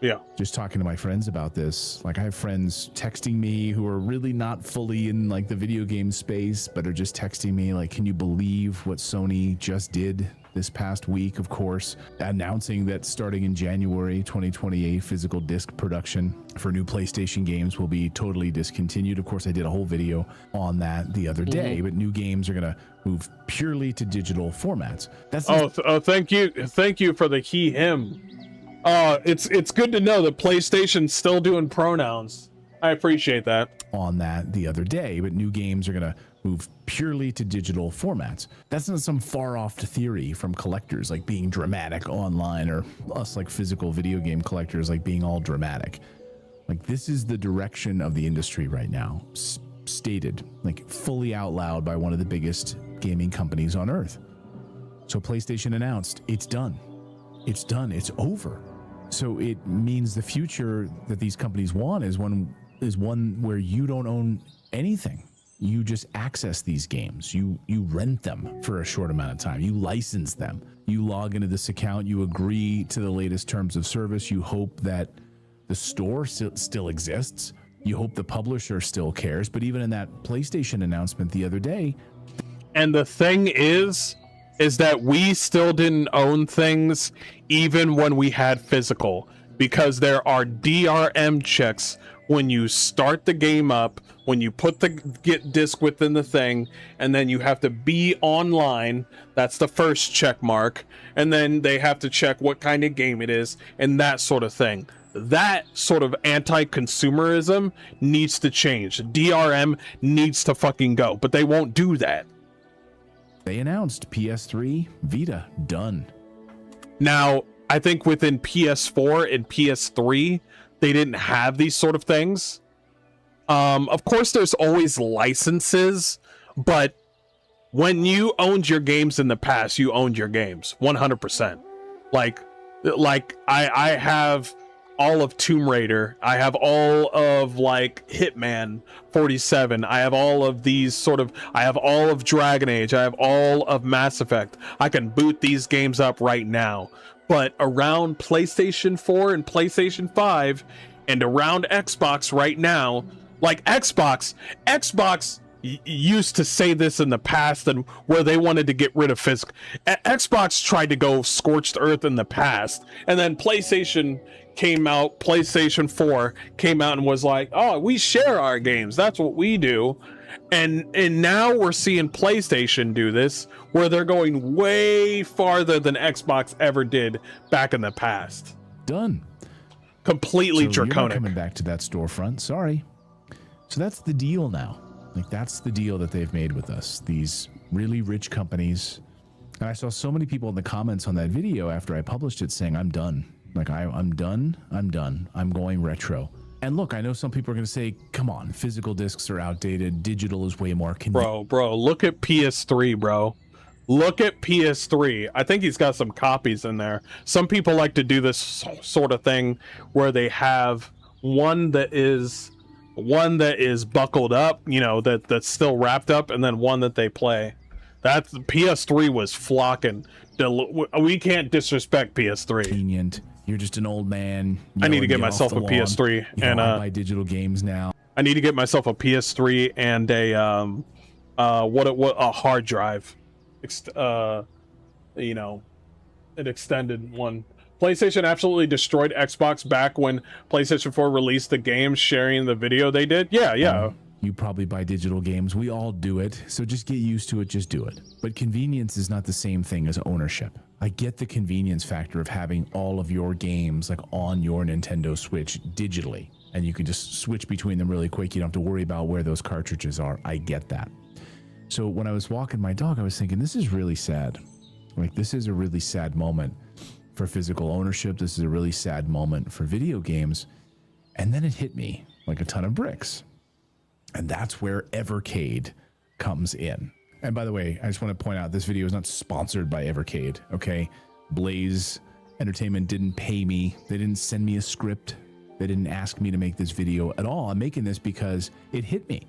Yeah. Just talking to my friends about this. Like, I have friends texting me who are really not fully in like the video game space, but are just texting me like, can you believe what Sony just did this past week? Of course, announcing that starting in January 2028, physical disc production for new PlayStation games will be totally discontinued. Of course, I did a whole video on that the other day, but new games are going to move purely to digital formats. That's thank you for the him. It's good to know that PlayStation's still doing pronouns. I appreciate that. On that the other day, but new games are going to move purely to digital formats. That's not some far off theory from collectors like being dramatic online, or us like physical video game collectors like being all dramatic. Like, this is the direction of the industry right now, stated like fully out loud by one of the biggest gaming companies on earth. So PlayStation announced it's done. It's done. It's over. So it means the future that these companies want is one where you don't own anything. You just access these games. You rent them for a short amount of time. You license them. You log into this account. You agree to the latest terms of service. You hope that the store still exists. You hope the publisher still cares. But even in that PlayStation announcement the other day. And the thing is that we still didn't own things even when we had physical, because there are DRM checks when you start the game up, when you put the get disc within the thing, and then you have to be online. That's the first check mark. And then they have to check what kind of game it is and that sort of thing. That sort of anti-consumerism needs to change. DRM needs to fucking go, but they won't do that. They announced PS3, Vita, done. Now, I think within PS4 and PS3, they didn't have these sort of things. Of course, there's always licenses, but when you owned your games in the past, you owned your games 100%. Like I have all of Tomb Raider. I have all of like Hitman 47. I have all of these I have all of Dragon Age. I have all of Mass Effect. I can boot these games up right now. But around PlayStation 4 and PlayStation 5 and around Xbox right now, like Xbox used to say this in the past, and where they wanted to get rid of physical. Xbox tried to go scorched earth in the past, and then PlayStation 4 came out and was like, oh, we share our games, that's what we do. And now we're seeing PlayStation do this, where they're going way farther than Xbox ever did back in the past. Done. Completely so draconic. You're not coming back to that storefront. Sorry. So that's the deal now. Like, that's the deal that they've made with us. These really rich companies. And I saw so many people in the comments on that video after I published it saying, I'm done. Like, I'm done. I'm done. I'm going retro. And look, I know some people are going to say, come on, physical discs are outdated. Digital is way more convenient. Bro, look at PS3, bro. Look at PS3. I think he's got some copies in there. Some people like to do this sort of thing where they have one that is buckled up, you know, that's still wrapped up, and then one that they play. That's PS3 was flocking. We can't disrespect PS3. Convenient. You're just an old man. I need to get myself a PS3 and buy digital games now. I need to get myself a PS3 and a hard drive, you know, an extended one. PlayStation absolutely destroyed Xbox back when PlayStation 4 released the games, sharing the video they did. Yeah. You probably buy digital games. We all do it. So just get used to it. Just do it. But convenience is not the same thing as ownership. I get the convenience factor of having all of your games like on your Nintendo Switch digitally, and you can just switch between them really quick. You don't have to worry about where those cartridges are. I get that. So when I was walking my dog, I was thinking, this is really sad. Like, this is a really sad moment for physical ownership. This is a really sad moment for video games. And then it hit me like a ton of bricks. And that's where Evercade comes in. And by the way, I just want to point out, this video is not sponsored by Evercade, okay? Blaze Entertainment didn't pay me. They didn't send me a script. They didn't ask me to make this video at all. I'm making this because it hit me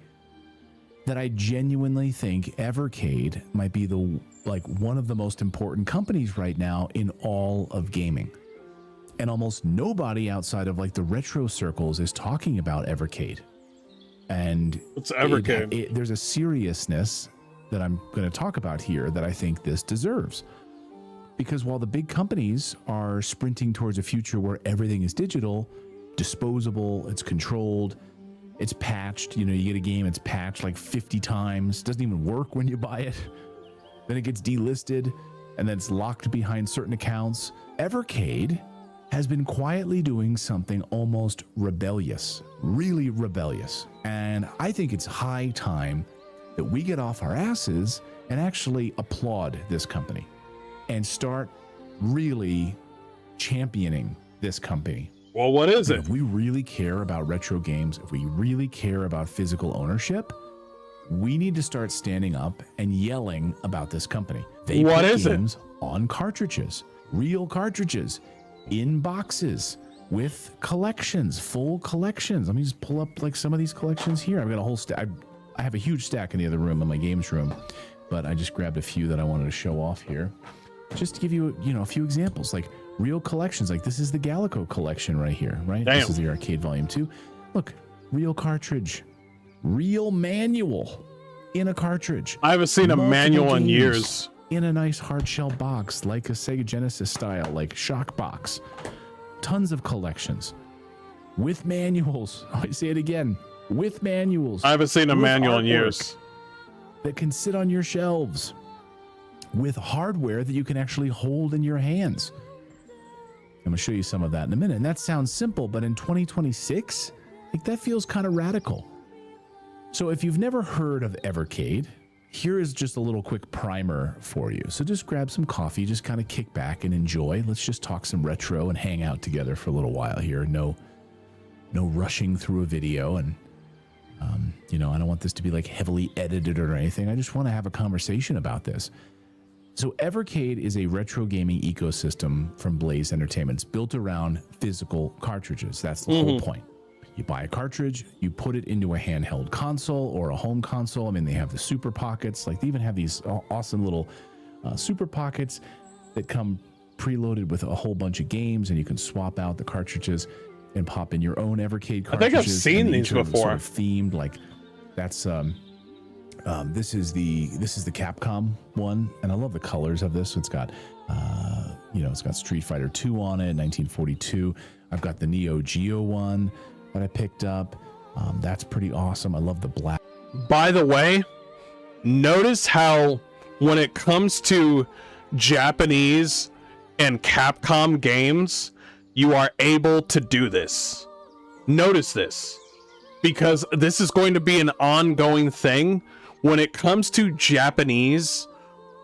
that I genuinely think Evercade might be one of the most important companies right now in all of gaming. And almost nobody outside of like the retro circles is talking about Evercade. And it's Evercade. There's a seriousness that I'm going to talk about here that I think this deserves. Because while the big companies are sprinting towards a future where everything is digital, disposable, it's controlled, it's patched, you know, you get a game, it's patched like 50 times, doesn't even work when you buy it. Then it gets delisted and then it's locked behind certain accounts. Evercade has been quietly doing something almost rebellious, really rebellious. And I think it's high time that we get off our asses and actually applaud this company and start really championing this company. Well, what is it? If we really care about retro games, if we really care about physical ownership, we need to start standing up and yelling about this company. They what put is games it? On cartridges, real cartridges, in boxes, with collections, full collections. Let me just pull up like some of these collections here. I've got a whole stack. I have a huge stack in the other room, in my games room, but I just grabbed a few that I wanted to show off here. Just to give you, a few examples, like real collections. Like this is the Gallico collection right here, right? Damn. This is the Arcade Volume 2. Look, real cartridge, real manual in a cartridge. I haven't seen a manual in games years. In a nice hard shell box, like a Sega Genesis style, like shock box. Tons of collections with manuals. I say it again, with manuals. I haven't seen a manual in artwork years. That can sit on your shelves with hardware that you can actually hold in your hands. I'm going to show you some of that in a minute. And that sounds simple, but in 2026, like that feels kind of radical. So if you've never heard of Evercade, here is just a little quick primer for you. So just grab some coffee, just kind of kick back and enjoy. Let's just talk some retro and hang out together for a little while here. No rushing through a video. And, I don't want this to be like heavily edited or anything. I just want to have a conversation about this. So Evercade is a retro gaming ecosystem from Blaze Entertainment. It's built around physical cartridges. That's the whole point. You buy a cartridge, you put it into a handheld console or a home console. I mean, they have the super pockets. Like they even have these awesome little super pockets that come preloaded with a whole bunch of games, and you can swap out the cartridges and pop in your own Evercade cartridges. I think I've seen these before. Sort of themed, like that's This is the Capcom one, and I love the colors of this. It's got it's got Street Fighter 2 on it, 1942. I've got the Neo Geo one that I picked up. That's pretty awesome. I love the black. By the way, notice how when it comes to Japanese and Capcom games, you are able to do this. Notice this, because this is going to be an ongoing thing when it comes to Japanese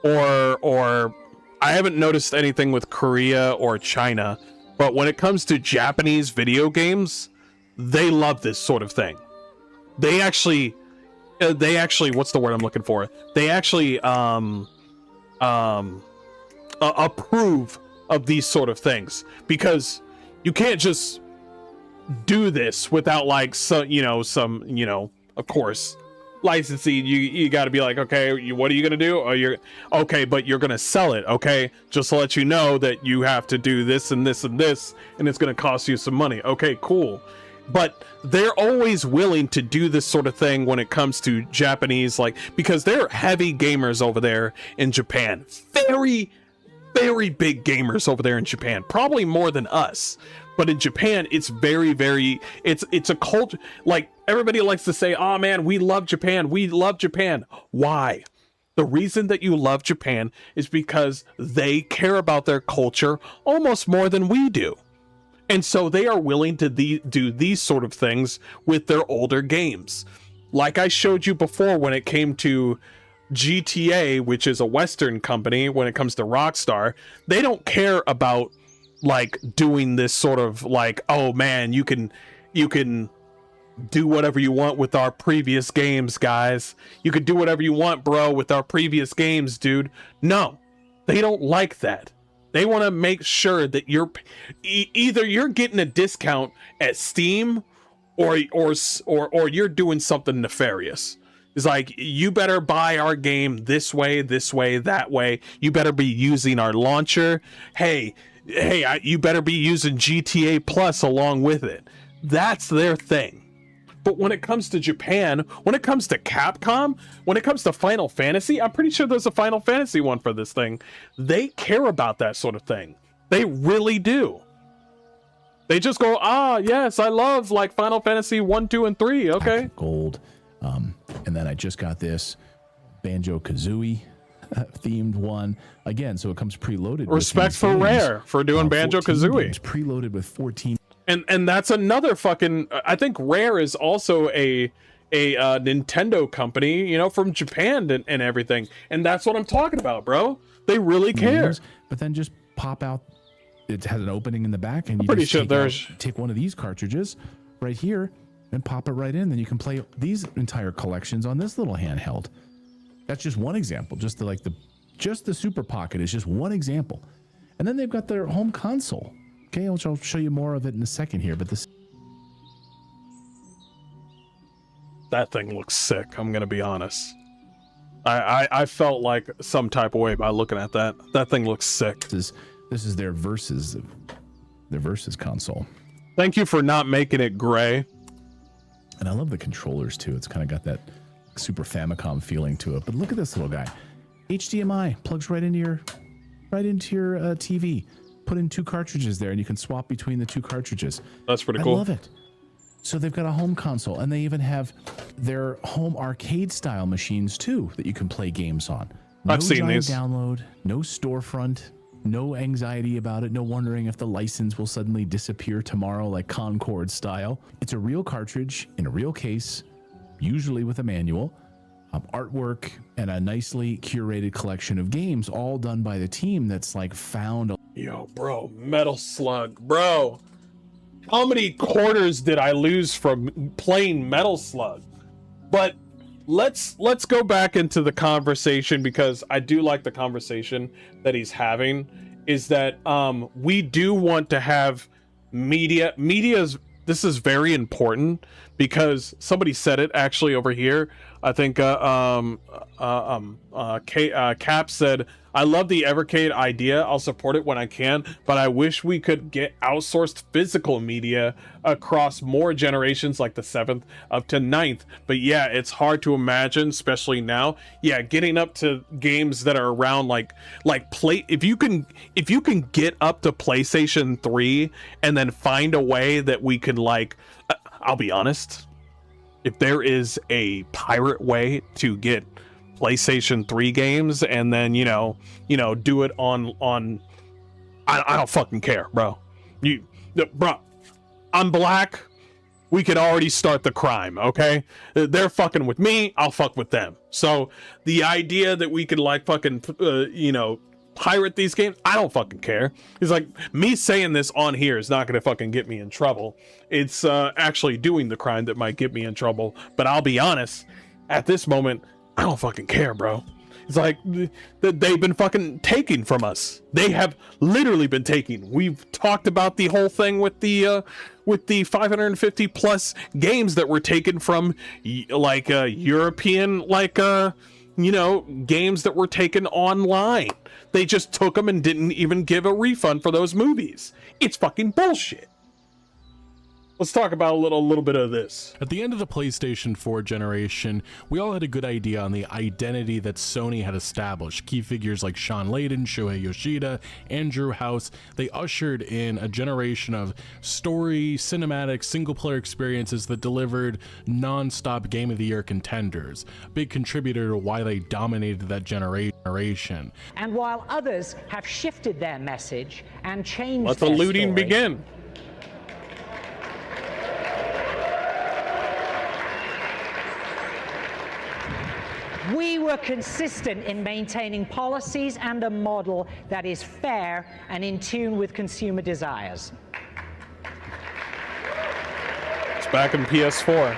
or I haven't noticed anything with Korea or China, but when it comes to Japanese video games, they love this sort of thing. They actually what's the word I'm looking for? They actually approve of these sort of things, because you can't just do this without like of course licensing. You got to be like, okay, what are you gonna do? Oh, you're okay, but you're gonna sell it, okay, just to let you know that you have to do this and this and this, and it's gonna cost you some money. Okay, cool. But they're always willing to do this sort of thing when it comes to Japanese, like, because they're heavy gamers over there in Japan. Very, very big gamers over there in Japan. Probably more than us. But in Japan, it's very, very, it's a culture. Like, everybody likes to say, oh man, we love Japan. We love Japan. Why? The reason that you love Japan is because they care about their culture almost more than we do. And so they are willing to do these sort of things with their older games. Like I showed you before when it came to GTA, which is a Western company, when it comes to Rockstar, they don't care about like doing this sort of like, oh man, you can do whatever you want with our previous games, guys. You could do whatever you want, bro, with our previous games, dude. No, they don't like that. They want to make sure that you're either you're getting a discount at Steam or you're doing something nefarious. It's like, you better buy our game this way, that way. You better be using our launcher. Hey, you better be using GTA Plus along with it. That's their thing. But when it comes to Japan, when it comes to Capcom, when it comes to Final Fantasy, I'm pretty sure there's a Final Fantasy one for this thing. They care about that sort of thing. They really do. They just go, yes, I love like Final Fantasy 1, 2, and 3. Okay. Gold. And then I just got this Banjo-Kazooie themed one. Again, so it comes preloaded. Respect for Rare for doing Banjo-Kazooie. It's preloaded with 14. And that's another fucking, I think Rare is also a Nintendo company, from Japan and everything. And that's what I'm talking about, bro. They really care. But then just pop out, it has an opening in the back, and you pretty just sure take one of these cartridges right here and pop it right in. Then you can play these entire collections on this little handheld. That's just one example. Just the Super Pocket is just one example. And then they've got their home console. Okay, which I'll show you more of it in a second here, but that thing looks sick. I'm gonna be honest. I felt like some type of way by looking at that. That thing looks sick. This is their Versus console. Thank you for not making it gray. And I love the controllers too. It's kind of got that Super Famicom feeling to it. But look at this little guy. HDMI plugs right into your TV. Put in 2 cartridges there, and you can swap between the 2 cartridges. That's pretty cool. I love it. So they've got a home console, and they even have their home arcade style machines too that you can play games on. I've seen these. Download, no storefront, no anxiety about it, no wondering if the license will suddenly disappear tomorrow like Concord style. It's a real cartridge in a real case, usually with a manual, artwork, and a nicely curated collection of games, all done by the team that's like found. Yo, bro, Metal Slug, bro. How many quarters did I lose from playing Metal Slug? But let's go back into the conversation, because I do like the conversation that he's having. Is that we do want to have media. This is very important, because somebody said it actually over here. I think Cap said, I love the Evercade idea. I'll support it when I can, but I wish we could get outsourced physical media across more generations, like the 7th up to 9th. But yeah, it's hard to imagine, especially now. Yeah, getting up to games that are around like play. If you can get up to PlayStation 3 and then find a way that we can like, I'll be honest, if there is a pirate way to get PlayStation 3 games and then you know do it on I don't fucking care, bro. Bro, I'm black. We could already start the crime, okay? They're fucking with me, I'll fuck with them. So the idea that we could like fucking pirate these games, I don't fucking care. It's like me saying this on here is not gonna fucking get me in trouble. It's actually doing the crime that might get me in trouble. But I'll be honest, at this moment, I don't fucking care, bro. It's like they've been fucking taking from us. They have literally been taking. We've talked about the whole thing with the 550 plus games that were taken from like European games that were taken online. They just took them and didn't even give a refund for those movies. It's fucking bullshit. Let's talk about a little bit of this. At the end of the PlayStation 4 generation, we all had a good idea on the identity that Sony had established. Key figures like Sean Layden, Shohei Yoshida, Andrew House, they ushered in a generation of story, cinematic, single-player experiences that delivered non-stop Game of the Year contenders. Big contributor to why they dominated that generation. And while others have shifted their message and changed Let the their looting story, begin. we were consistent in maintaining policies and a model that is fair and in tune with consumer desires. It's back in PS4.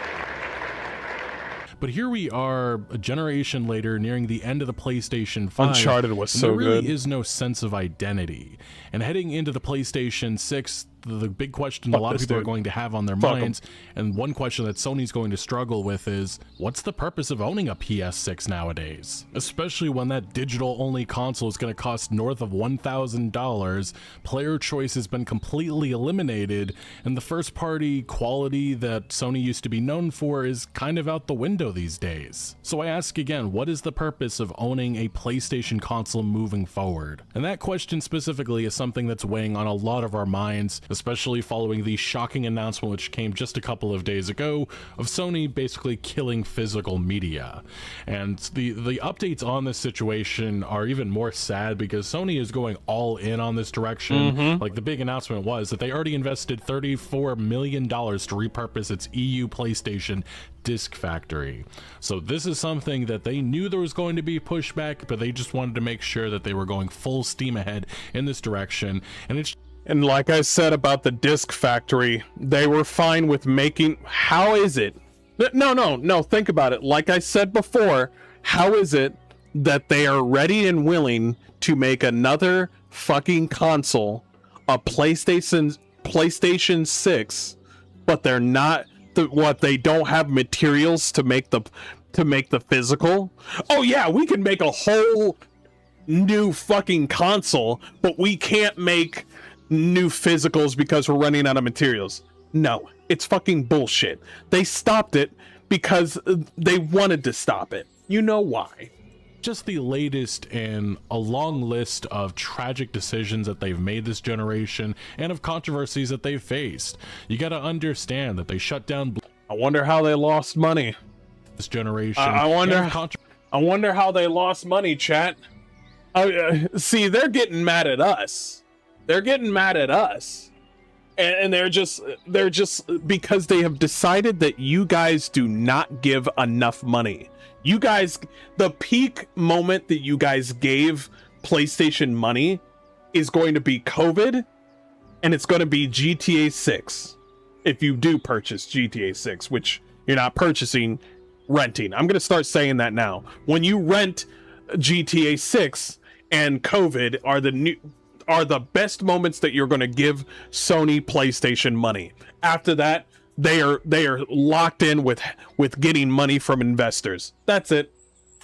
But here we are, a generation later, nearing the end of the PlayStation 5. Uncharted was so good. There really good. is no sense of identity. And heading into the PlayStation 6, the big question a lot of people are going to have on their minds, and one question that Sony's going to struggle with is, what's the purpose of owning a PS6 nowadays? Especially when that digital-only console is going to cost north of $1,000, player choice has been completely eliminated, and the first-party quality that Sony used to be known for is kind of out the window these days. So I ask again, what is the purpose of owning a PlayStation console moving forward? And that question specifically is something that's weighing on a lot of our minds, especially following the shocking announcement which came just a couple of days ago of Sony basically killing physical media. And the updates on this situation are even more sad because Sony is going all in on this direction. Like the big announcement was that they already invested $34 million to repurpose its EU PlayStation disc factory. So this is something that they knew there was going to be pushback, but they just wanted to make sure that they were going full steam ahead in this direction. And like I said about the disc factory, they were fine with making... How is it? No, think about it. Like I said before, how is it that they are ready and willing to make another fucking console, a PlayStation 6, but they're not... they don't have materials to make the physical? Oh yeah, we can make a whole new fucking console, but we can't make new physicals because we're running out of materials. No, it's fucking bullshit. They stopped it because they wanted to stop it. You know why? Just the latest in a long list of tragic decisions that they've made this generation and of controversies that they've faced. You got to understand that they shut down... I wonder how they lost money. This generation. I wonder how they lost money, chat. See, they're getting mad at us. They're getting mad at us. And they're just because they have decided that you guys do not give enough money. You guys, the peak moment that you guys gave PlayStation money is going to be COVID, and it's going to be GTA 6. If you do purchase GTA 6, which you're not purchasing, renting. I'm going to start saying that now. When you rent GTA 6 and COVID are the best moments that you're going to give Sony PlayStation money. After that, they are locked in with getting money from investors. That's it.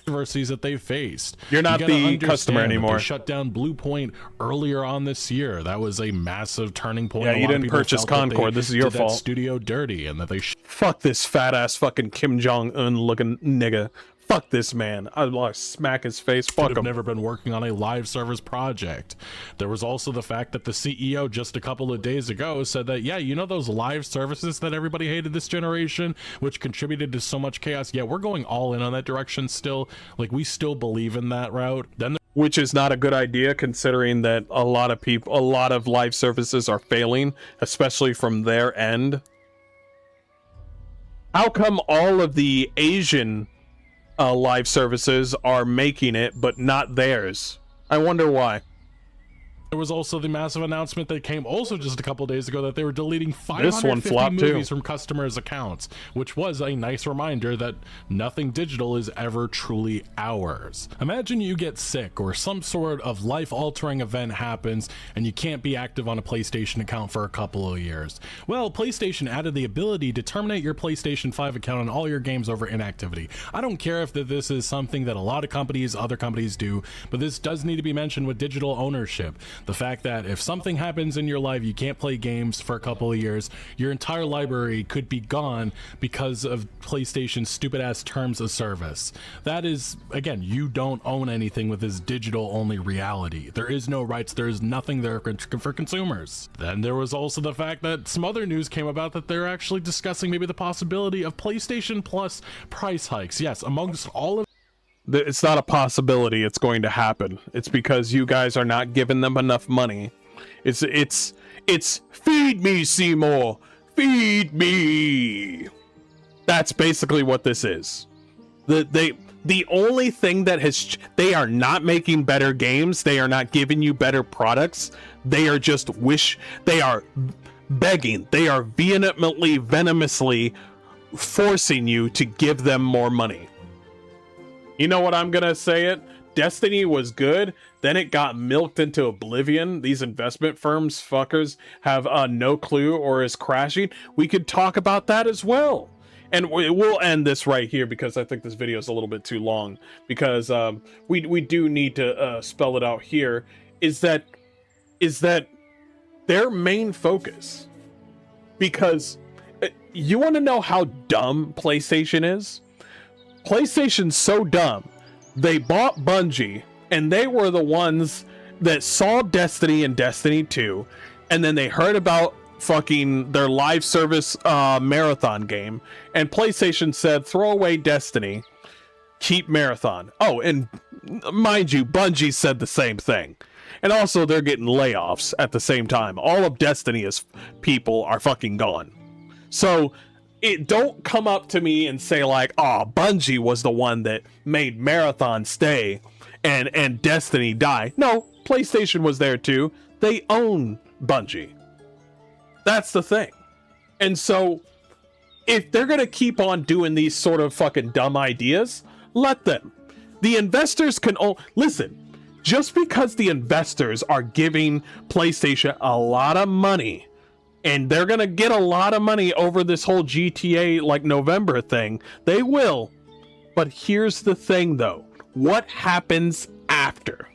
controversies that they faced. You're not You gotta the understand customer that anymore. They shut down Blue Point earlier on this year. That was a massive turning point. Yeah, A you lot of didn't people purchase felt that Concord. they This is your did fault. That studio dirty, and that they Fuck this fat ass fucking Kim Jong-un looking nigga. Fuck this man. I'd like to smack his face. Fuck have him. never been working on a live service project. There was also the fact that the CEO just a couple of days ago said that, yeah, you know those live services that everybody hated this generation, which contributed to so much chaos? Yeah, we're going all in on that direction still. Like, we still believe in that route. Then which is not a good idea, considering that a lot of live services are failing, especially from their end. How come all of the Asian live services are making it, but not theirs? I wonder why. there was also the massive announcement that came also just a couple days ago that they were deleting This one 550 flopped too. movies from customers' accounts, which was a nice reminder that nothing digital is ever truly ours. Imagine you get sick or some sort of life-altering event happens and you can't be active on a PlayStation account for a couple of years. Well, PlayStation added the ability to terminate your PlayStation 5 account on all your games over inactivity. I don't care if this is something that a lot of companies, other companies do, but this does need to be mentioned with digital ownership. The fact that if something happens in your life, you can't play games for a couple of years, your entire library could be gone because of PlayStation's stupid ass terms of service. That is, again, you don't own anything with this digital only reality. There is no rights, there is nothing there for consumers. Then there was also the fact that some other news came about that they're actually discussing maybe the possibility of PlayStation Plus price hikes. Yes, amongst all of It's not a possibility it's going to happen. It's because you guys are not giving them enough money. It's feed me, Seymour. Feed me. That's basically what this is. The only thing that has, they are not making better games. They are not giving you better products. They are just they are begging. They are venomously forcing you to give them more money. You know what I'm gonna say it? Destiny was good, then it got milked into oblivion. These investment firms fuckers have no clue or is crashing. We could talk about that as well. And we'll end this right here because I think this video is a little bit too long, because we do need to spell it out here, is that their main focus. Because you want to know how dumb PlayStation is? PlayStation's so dumb. They bought Bungie, and they were the ones that saw Destiny and Destiny 2, and then they heard about fucking their live service Marathon game, and PlayStation said, throw away Destiny, keep Marathon. Oh, and mind you, Bungie said the same thing. And also, they're getting layoffs at the same time. All of Destiny's people are fucking gone. So don't come up to me and say like, oh, Bungie was the one that made Marathon stay and Destiny die. No, PlayStation was there too. They own Bungie. That's the thing. And so if they're going to keep on doing these sort of fucking dumb ideas, let them. The investors can listen, just because the investors are giving PlayStation a lot of money, and they're gonna get a lot of money over this whole GTA like November thing. They will. But here's the thing though. What happens after?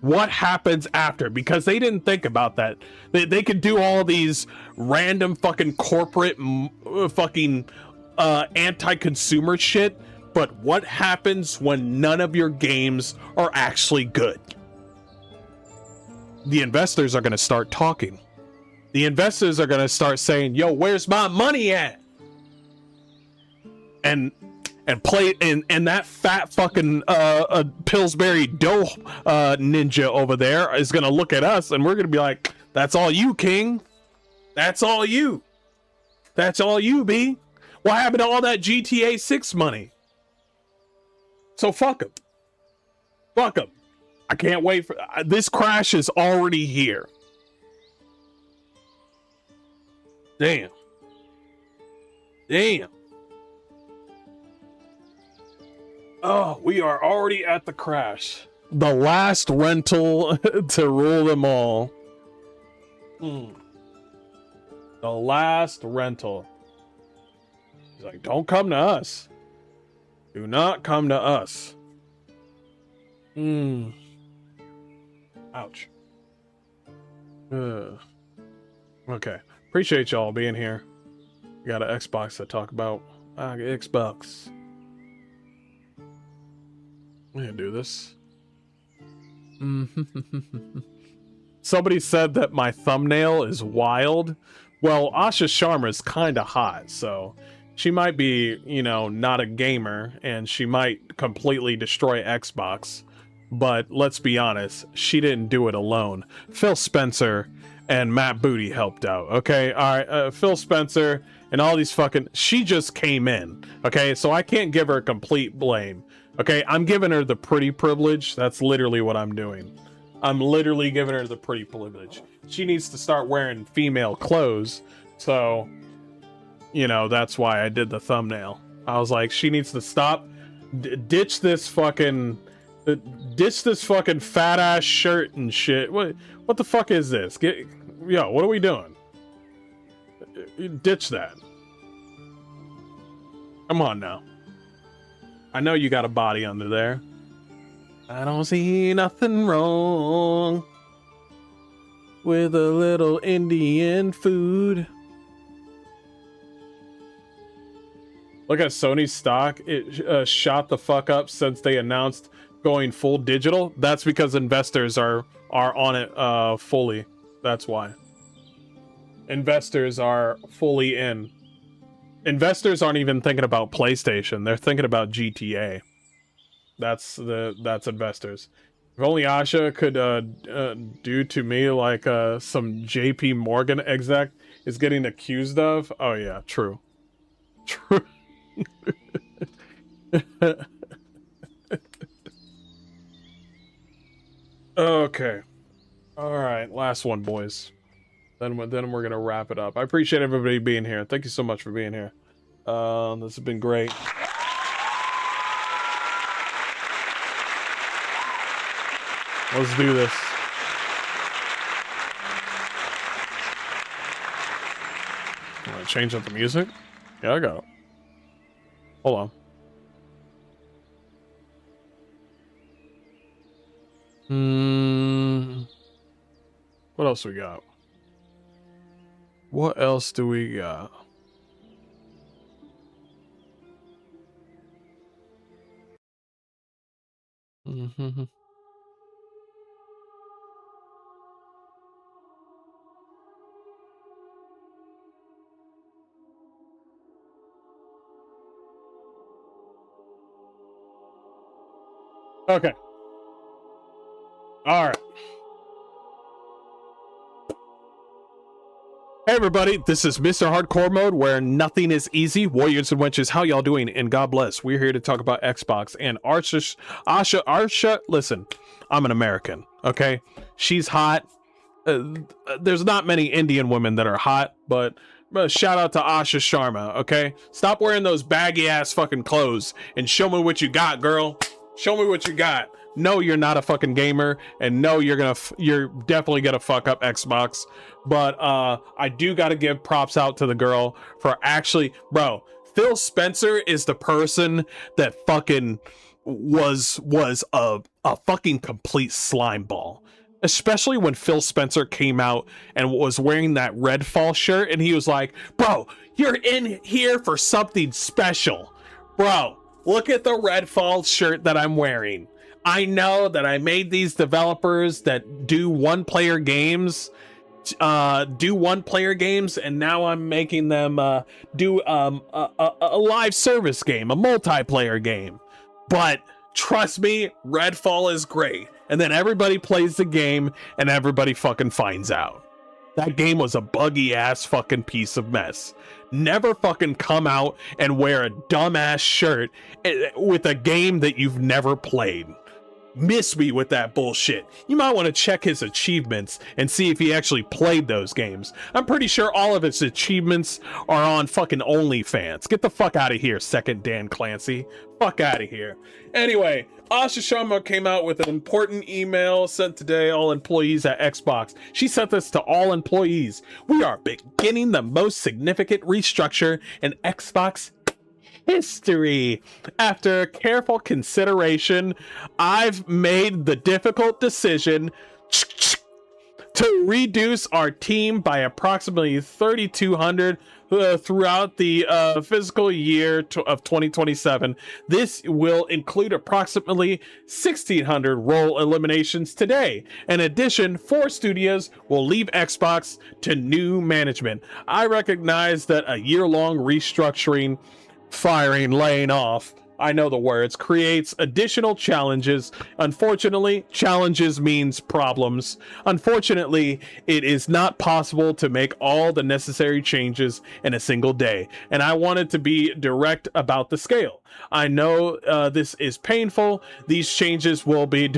What happens after? Because they didn't think about that. They could do all these random fucking corporate fucking anti-consumer shit. But what happens when none of your games are actually good? The investors are gonna start talking. The investors are going to start saying, yo, where's my money at? And play, and that fat fucking Pillsbury dough ninja over there is going to look at us, and we're going to be like, that's all you, King. That's all you. That's all you, B. What happened to all that GTA 6 money? So fuck them. Fuck them. I can't wait for this crash is already here. Damn. Oh, we are already at the crash. The last rental to rule them all. The last rental. He's like, don't come to us. Do not come to us. Ouch. Okay. Appreciate y'all being here. We got an Xbox to talk about. Xbox. I'm gonna do this. Somebody said that my thumbnail is wild. Well, Asha Sharma is kind of hot, so she might be, you know, not a gamer, and she might completely destroy Xbox. But let's be honest, she didn't do it alone. Phil Spencer and Matt Booty helped out, okay? All right, Phil Spencer and all these fucking... She just came in, okay? So I can't give her complete blame, okay? I'm giving her the pretty privilege. That's literally what I'm doing. I'm literally giving her the pretty privilege. She needs to start wearing female clothes, so, you know, that's why I did the thumbnail. I was like, she needs to stop, ditch this fucking fat ass shirt and shit. What the fuck is this? Yo, what are we doing? Ditch that. Come on now. I know you got a body under there. I don't see nothing wrong with a little Indian food. Look at Sony's stock. It shot the fuck up since they announced going full digital. That's because investors are on it fully. That's why. Investors are fully in. Investors aren't even thinking about PlayStation. They're thinking about GTA. That's investors. If only Asha could do to me like some JP Morgan exec is getting accused of. Oh yeah, true. True. Okay. All right, last one, boys. Then we're gonna wrap it up. I appreciate everybody being here. Thank you so much for being here. This has been great. Let's do this. Want to change up the music? Yeah, I got it. Hold on. What else we got? What else do we got? Okay. All right. Hey everybody, this is Mr. Hardcore Mode, where nothing is easy. Warriors and wenches, how y'all doing? And God bless. We're here to talk about Xbox and Asha. Listen, I'm an American, okay? She's hot. There's not many Indian women that are hot, but shout out to Asha Sharma, okay? Stop wearing those baggy ass fucking clothes and show me what you got, girl. Show me what you got. No, you're not a fucking gamer, and no, you're definitely gonna fuck up Xbox. But I do gotta give props out to the girl for actually, bro. Phil Spencer is the person that fucking was a fucking complete slime ball. Especially when Phil Spencer came out and was wearing that Redfall shirt, and he was like, "Bro, you're in here for something special, bro. Look at the Redfall shirt that I'm wearing. I know that I made these developers that do one-player games, and now I'm making them do a live service game, a multiplayer game. But trust me, Redfall is great." And then everybody plays the game, and everybody fucking finds out. That game was a buggy ass fucking piece of mess. Never fucking come out and wear a dumbass shirt with a game that you've never played. Miss me with that bullshit. You might want to check his achievements and see if he actually played those games. I'm pretty sure all of his achievements are on fucking OnlyFans. Get the fuck out of here, second Dan Clancy. Fuck out of here. Anyway, Asha Sharma came out with an important email sent today all employees at Xbox. She sent this to all employees. We are beginning the most significant restructure in Xbox history. After careful consideration, I've made the difficult decision to reduce our team by approximately 3,200 throughout the fiscal year of 2027. This will include approximately 1,600 role eliminations today. In addition, 4 studios will leave Xbox to new management. I recognize that a year-long restructuring, firing, laying off, I know the words, creates additional challenges. Unfortunately, challenges means problems. Unfortunately, it is not possible to make all the necessary changes in a single day. And I wanted to be direct about the scale. I know this is painful. These changes will be...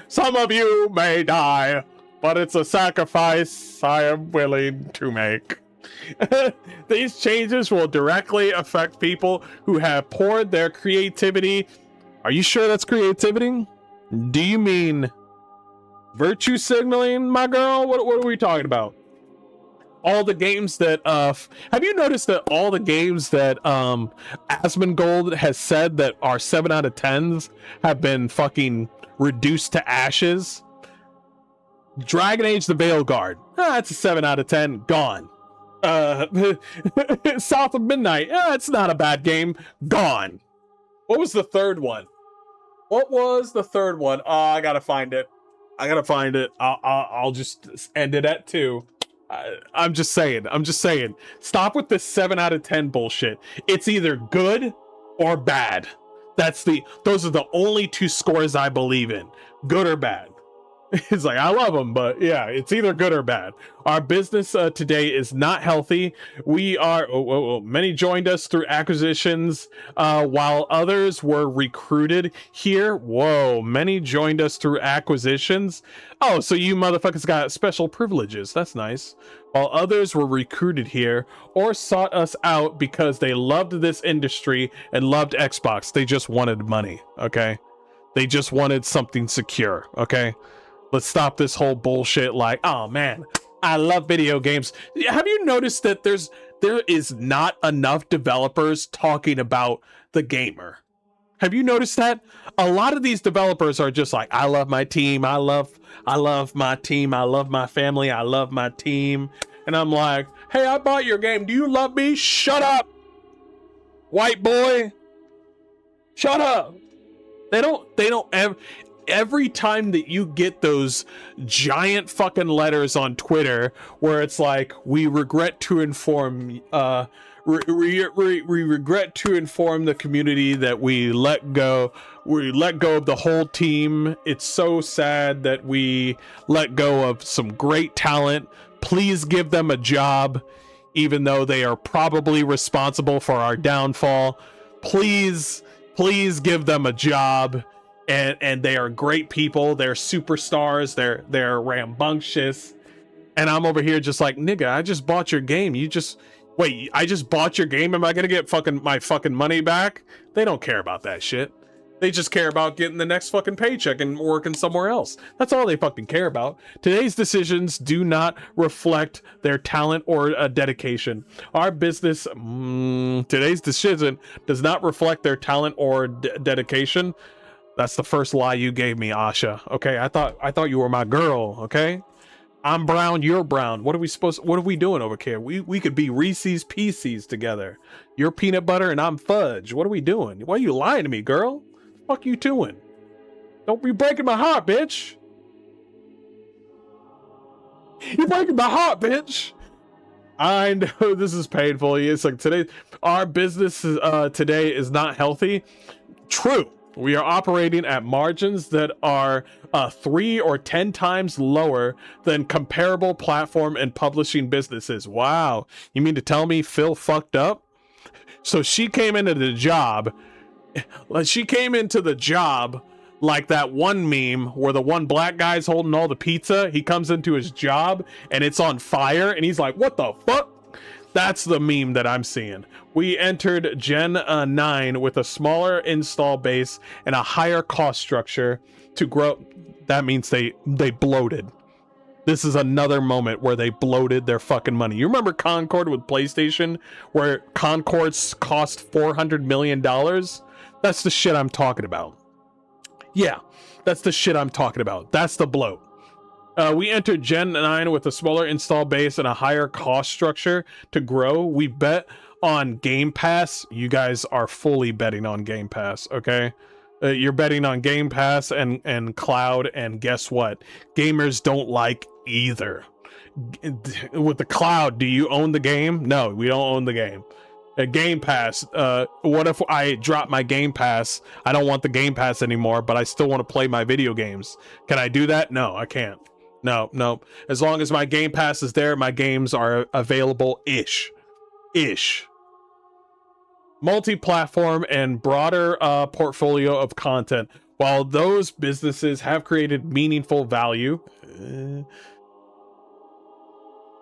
Some of you may die, but it's a sacrifice I am willing to make. These changes will directly affect people who have poured their creativity. Are you sure that's creativity? Do you mean virtue signaling, my girl? What are we talking about? All the games that have you noticed that all the games that Asmongold has said that are 7 out of 10s have been fucking reduced to ashes? Dragon Age the Veilguard, that's a 7 out of 10, gone. South of Midnight, it's not a bad game, gone. What was the third one? I gotta find it. I'll just end it at 2. I'm just saying. Stop with this 7 out of 10 bullshit. It's either good or bad. Those are the only 2 scores I believe in. Good or bad. It's like, I love them, but yeah, it's either good or bad. Our business today is not healthy. We are, many joined us through acquisitions, while others were recruited here. Whoa, many joined us through acquisitions. Oh, so you motherfuckers got special privileges. That's nice. While others were recruited here or sought us out because they loved this industry and loved Xbox. They just wanted money, okay? They just wanted something secure, okay? Let's stop this whole bullshit like, oh man, I love video games. Have you noticed that there is not enough developers talking about the gamer? Have you noticed that? A lot of these developers are just like, I love my team. I love my team. I love my family. I love my team. And I'm like, hey, I bought your game. Do you love me? Shut up, white boy. Shut up. They don't ever... Every time that you get those giant fucking letters on Twitter where it's like, we regret to inform we regret to inform the community that we let go of the whole team. It's so sad that we let go of some great talent. Please give them a job, even though they are probably responsible for our downfall. Please give them a job. And they are great people. They're superstars. They're rambunctious. And I'm over here just like, nigga, I just bought your game. I just bought your game. Am I gonna get my fucking money back? They don't care about that shit. They just care about getting the next fucking paycheck and working somewhere else. That's all they fucking care about. Today's decisions do not reflect their talent or dedication. Our business, today's decision does not reflect their talent or dedication. That's the first lie you gave me, Asha. Okay, I thought you were my girl. Okay, I'm brown, you're brown. What are we doing over here? We could be Reese's Pieces together. You're peanut butter and I'm fudge. What are we doing? Why are you lying to me, girl? Fuck you doing? Don't be breaking my heart, bitch. You're breaking my heart, bitch. I know this is painful. It's like today, our business today is not healthy. True. We are operating at margins that are 3 or 10 times lower than comparable platform and publishing businesses. Wow. You mean to tell me Phil fucked up? So she came into the job like that one meme where the one black guy's holding all the pizza. He comes into his job and it's on fire and he's like, what the fuck? That's the meme that I'm seeing. We entered Gen 9 with a smaller install base and a higher cost structure to grow. That means they bloated. This is another moment where they bloated their fucking money. You remember Concord with PlayStation, where Concords cost $400 million? That's the shit I'm talking about. Yeah, that's the shit I'm talking about. That's the bloat. We entered Gen 9 with a smaller install base and a higher cost structure to grow. We bet on Game Pass. You guys are fully betting on Game Pass, okay? You're betting on Game Pass and cloud, and guess what? Gamers don't like either. With the cloud, do you own the game? No, we don't own the game. Game Pass, what if I drop my Game Pass? I don't want the Game Pass anymore, but I still want to play my video games. Can I do that? No, I can't. No. As long as my Game Pass is there, my games are available-ish. Multi-platform and broader portfolio of content. While those businesses have created meaningful value,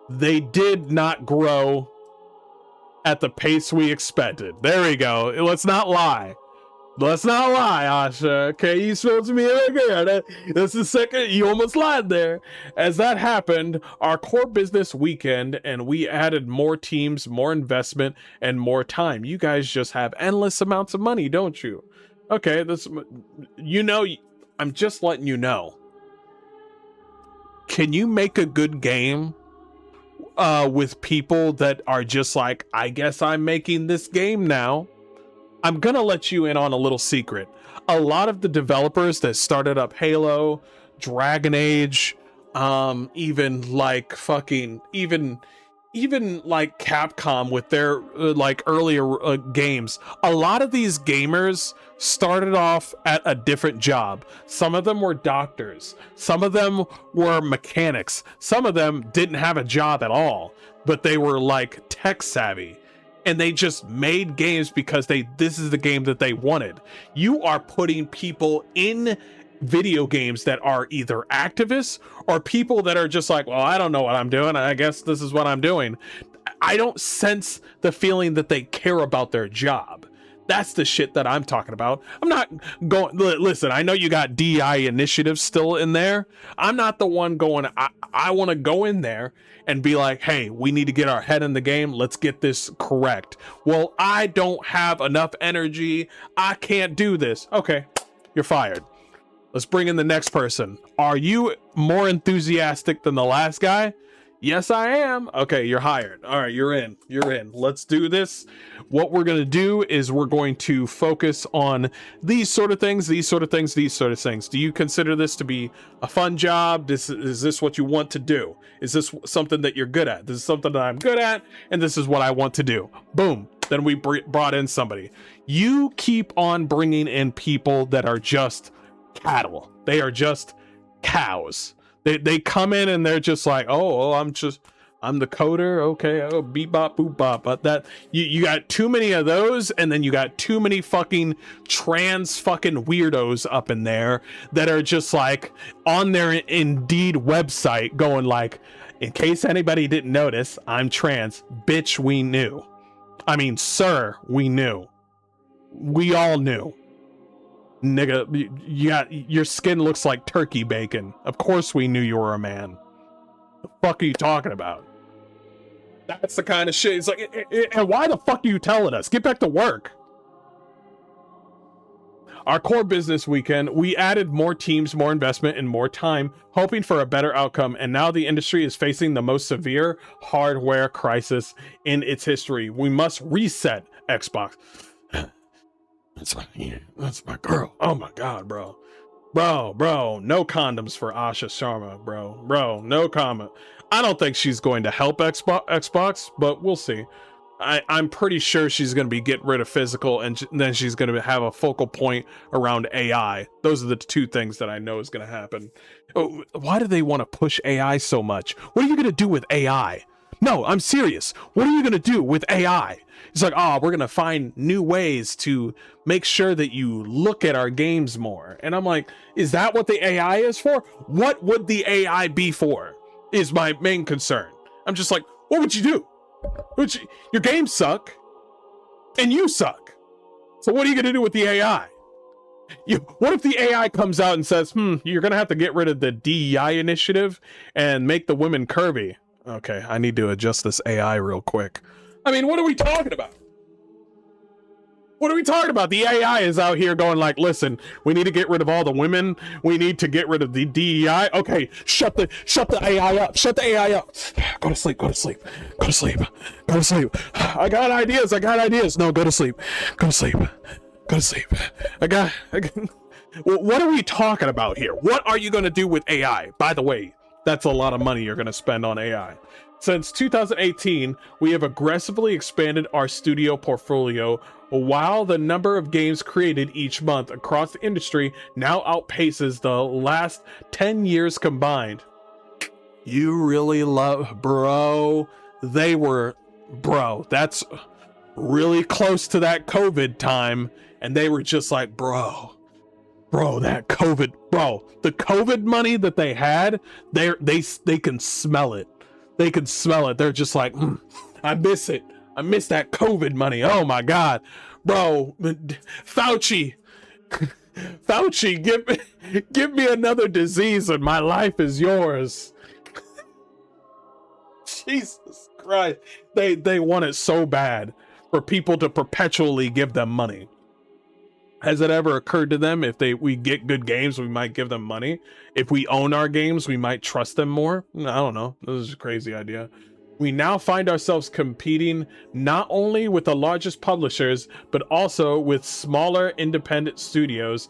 they did not grow at the pace we expected. There we go. Let's not lie. Asha. Okay, you spoke to me again. That's the second. You almost lied there. As that happened, our core business weakened, and we added more teams, more investment, and more time. You guys just have endless amounts of money, don't you? Okay, I'm just letting you know. Can you make a good game with people that are just like, I guess I'm making this game now? I'm gonna let you in on a little secret. A lot of the developers that started up Halo, Dragon Age, even like Capcom with their like earlier games, a lot of these gamers started off at a different job. Some of them were doctors, some of them were mechanics, some of them didn't have a job at all, but they were like tech savvy. And they just made games because this is the game that they wanted. You are putting people in video games that are either activists or people that are just like, well, I don't know what I'm doing. I guess this is what I'm doing. I don't sense the feeling that they care about their job. That's the shit that I'm talking about. I'm not going, listen, I know you got DI initiatives still in there. I'm not the one going, I want to go in there and be like, hey, we need to get our head in the game. Let's get this correct. Well, I don't have enough energy. I can't do this. Okay, you're fired. Let's bring in the next person. Are you more enthusiastic than the last guy? Yes, I am. Okay, you're hired. All right, you're in. Let's do this. What we're going to do is we're going to focus on these sort of things. Do you consider this to be a fun job? Is this what you want to do? Is this something that you're good at? This is something that I'm good at, and this is what I want to do. Boom. Then we brought in somebody. You keep on bringing in people that are just cattle. They are just cows. They come in and they're just like, oh, I'm the coder. Okay. Oh, beep bop boop bop. But that you got too many of those, and then you got too many fucking trans fucking weirdos up in there that are just like on their Indeed website going like, in case anybody didn't notice, I'm trans. Bitch, we knew. I mean, sir, we knew. We all knew. Nigga, your skin looks like turkey bacon. Of course we knew you were a man. The fuck are you talking about? That's the kind of shit. It's like, and why the fuck are you telling us? Get back to work. Our core business weekend, we added more teams, more investment, and more time, hoping for a better outcome. And now the industry is facing the most severe hardware crisis in its history. We must reset Xbox. That's my girl. Oh my god, bro. No condoms for Asha Sharma, bro. No comment. I don't think she's going to help Xbox, but we'll see. I'm pretty sure she's going to be getting rid of physical, and then she's going to have a focal point around AI. Those are the two things that I know is going to happen. Oh, why do they want to push AI so much? What are you going to do with AI? No, I'm serious. What are you going to do with AI? It's like, oh, we're going to find new ways to make sure that you look at our games more. And I'm like, is that what the AI is for? What would the AI be for? Is my main concern. I'm just like, what would you do? Your games suck and you suck. So what are you going to do with the AI? What if the AI comes out and says, you're gonna have to get rid of the DEI initiative and make the women curvy? Okay, I need to adjust this AI real quick. I mean, what are we talking about? What are we talking about? The AI is out here going like, listen, we need to get rid of all the women. We need to get rid of the DEI. Okay, shut the AI up. Shut the AI up. Go to sleep. Go to sleep. Go to sleep. Go to sleep. I got ideas. I got ideas. No, go to sleep. Go to sleep. Go to sleep. I got what are we talking about here? What are you going to do with AI? By the way, that's a lot of money you're going to spend on AI. Since 2018, we have aggressively expanded our studio portfolio, while the number of games created each month across the industry now outpaces the last 10 years combined. You really love, bro. That's really close to that COVID time, and they were just like, bro, that COVID, the COVID money that they had, they can smell it. They can smell it. They're just like, I miss it. I miss that COVID money. Oh my God, bro. Fauci, give me another disease and my life is yours. Jesus Christ. They want it so bad for people to perpetually give them money. Has it ever occurred to them if we get good games, we might give them money? If we own our games, we might trust them more? I don't know. This is a crazy idea. We now find ourselves competing not only with the largest publishers, but also with smaller independent studios.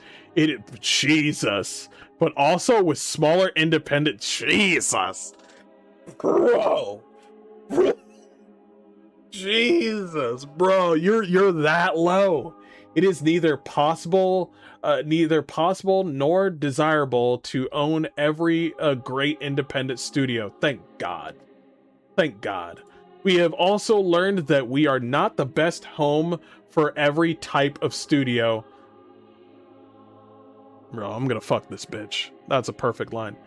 Jesus. But also with smaller independent... Jesus. Bro. Jesus, bro. You're that low. It is neither possible nor desirable to own every great independent studio. Thank God. Thank God. We have also learned that we are not the best home for every type of studio. Bro, I'm gonna fuck this bitch. That's a perfect line.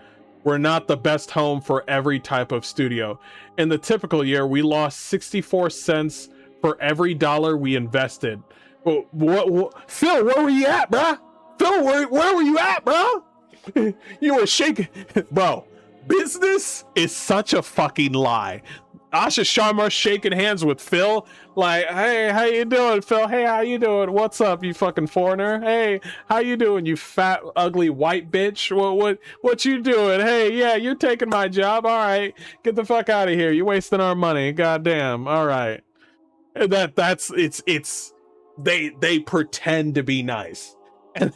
We're not the best home for every type of studio. In the typical year, we lost 64 cents for every dollar we invested. What, Phil, where were you at, bro? Phil, where were you at, bro? You were shaking. Bro, business is such a fucking lie. Asha Sharma shaking hands with Phil, like, hey, how you doing, Phil? Hey, how you doing? What's up, you fucking foreigner? Hey, how you doing, you fat, ugly white bitch? What you doing? Hey, yeah, you're taking my job. All right, get the fuck out of here. You're wasting our money. Goddamn. All right. They pretend to be nice, and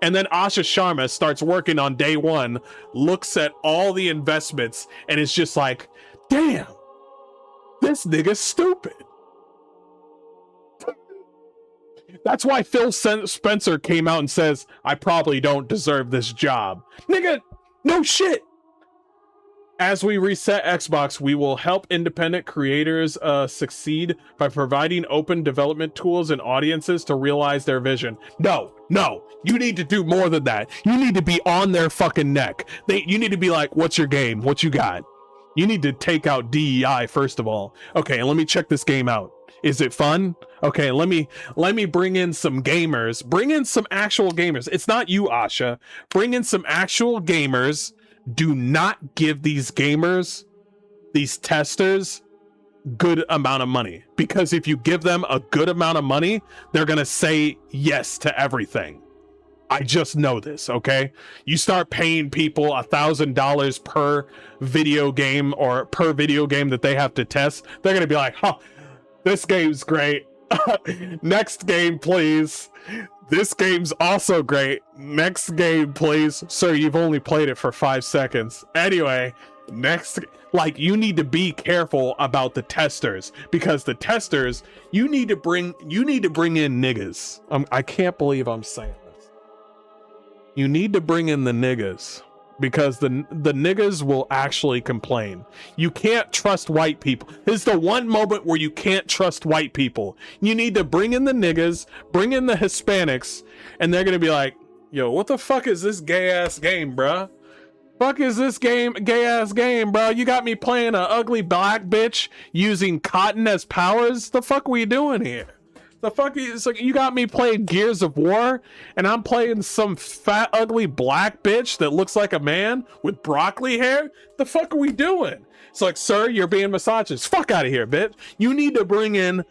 then Asha Sharma starts working on day one, looks at all the investments, and is just like, damn, this nigga's stupid. That's why Phil Spencer came out and says, I probably don't deserve this job. Nigga, no shit. As we reset Xbox, we will help independent creators succeed by providing open development tools and audiences to realize their vision. No, you need to do more than that. You need to be on their fucking neck. You need to be like, what's your game? What you got? You need to take out DEI first of all. Okay, let me check this game out. Is it fun? Okay, let me bring in some gamers. Bring in some actual gamers. It's not you, Asha. Bring in some actual gamers. Do not give these gamers, these testers, good amount of money, because if you give them a good amount of money, they're gonna say yes to everything. I just know this. Okay, you start paying people $1,000 per video game or per video game that they have to test, they're gonna be like, huh, this game's great. Next game, please. This game's also great. Next game, please. Sir, you've only played it for 5 seconds. Anyway, next, like, you need to be careful about the testers, because the testers, you need to bring in niggas. I can't believe I'm saying this. You need to bring in the niggas, because the niggas will actually complain. You can't trust white people. This is the one moment where you can't trust white people. You need to bring in the niggas, bring in the Hispanics, and they're gonna be like, yo, what the fuck is this gay ass game, bruh? Fuck is this gay ass game, bro? You got me playing a ugly black bitch using cotton as powers? The fuck are we doing here? The fuck is like, you got me playing Gears of War and I'm playing some fat ugly black bitch that looks like a man with broccoli hair? The fuck are we doing? It's like, sir, you're being misogynist. Fuck out of here, bitch. You need to bring in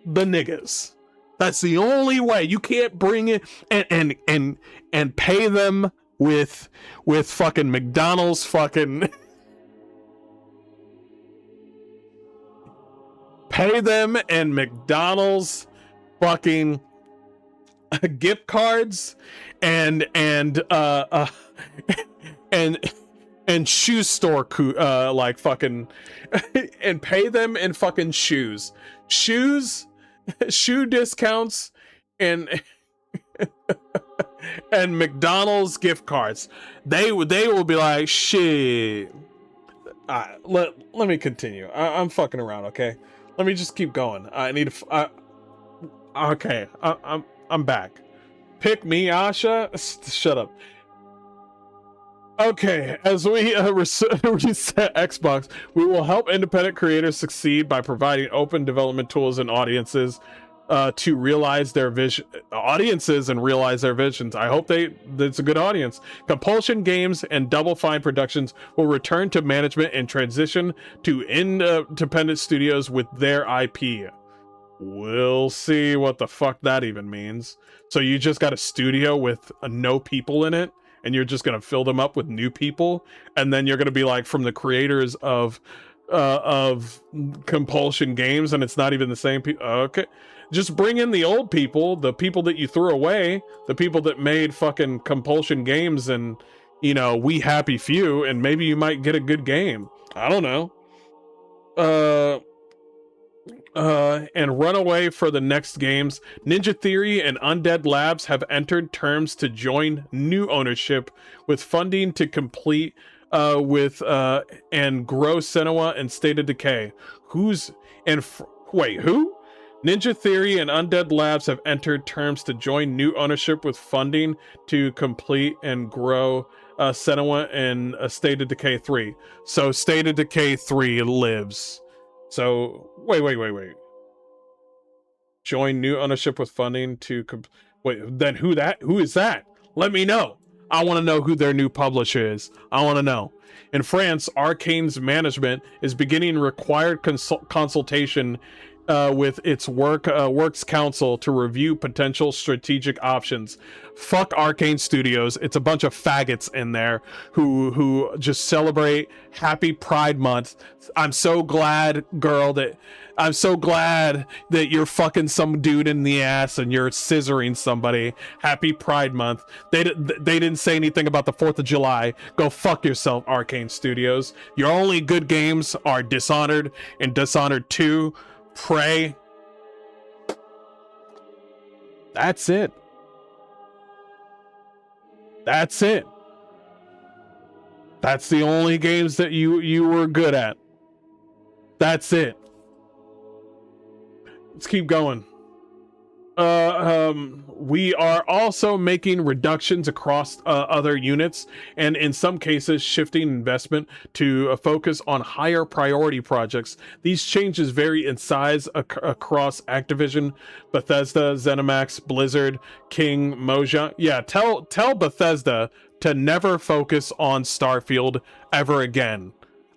the niggas. That's the only way. You can't bring in and pay them with fucking McDonald's fucking pay them and McDonald's fucking gift cards and shoe store like fucking and pay them in fucking shoe discounts and and McDonald's gift cards. They will be like, shit. Let me continue. I'm fucking around, okay? Let me just keep going. I need to okay, I'm back. Pick me, Asha. Shut up. Okay, as we reset Xbox, we will help independent creators succeed by providing open development tools and audiences to realize their vision. Audiences and realize their visions. I hope that's a good audience. Compulsion Games and Double Fine Productions will return to management and transition to independent studios with their IP. We'll see what the fuck that even means. So you just got a studio with no people in it, and you're just gonna fill them up with new people, and then you're gonna be like, from the creators of Compulsion Games, and it's not even the same people. Okay, just bring in the old people, the people that you threw away, the people that made fucking Compulsion Games, and you know, We Happy Few, and maybe you might get a good game. I don't know. And run away for the next games. Ninja Theory and Undead Labs have entered terms to join new ownership with funding to complete and grow Senua and State of Decay. Wait, who? Ninja Theory and Undead Labs have entered terms to join new ownership with funding to complete and grow Senua and State of Decay 3. So State of Decay 3 lives. So wait. Join new ownership with funding to wait. Then who is that? Let me know. I want to know who their new publisher is. I want to know. In France, Arcane's management is beginning required consultation with its works council to review potential strategic options. Fuck Arcane Studios. It's a bunch of faggots in there who just celebrate Happy Pride Month. I'm so glad, girl, that you're fucking some dude in the ass and you're scissoring somebody. Happy Pride Month. They didn't say anything about the 4th of July. Go fuck yourself, Arcane Studios. Your only good games are Dishonored and Dishonored 2. Prey. That's it. That's the only games that you were good at. That's it. Let's keep going. We are also making reductions across other units, and in some cases shifting investment to focus on higher priority projects. These changes vary in size across Activision, Bethesda, ZeniMax, Blizzard, King, Mojang. Yeah, tell Bethesda to never focus on Starfield ever again.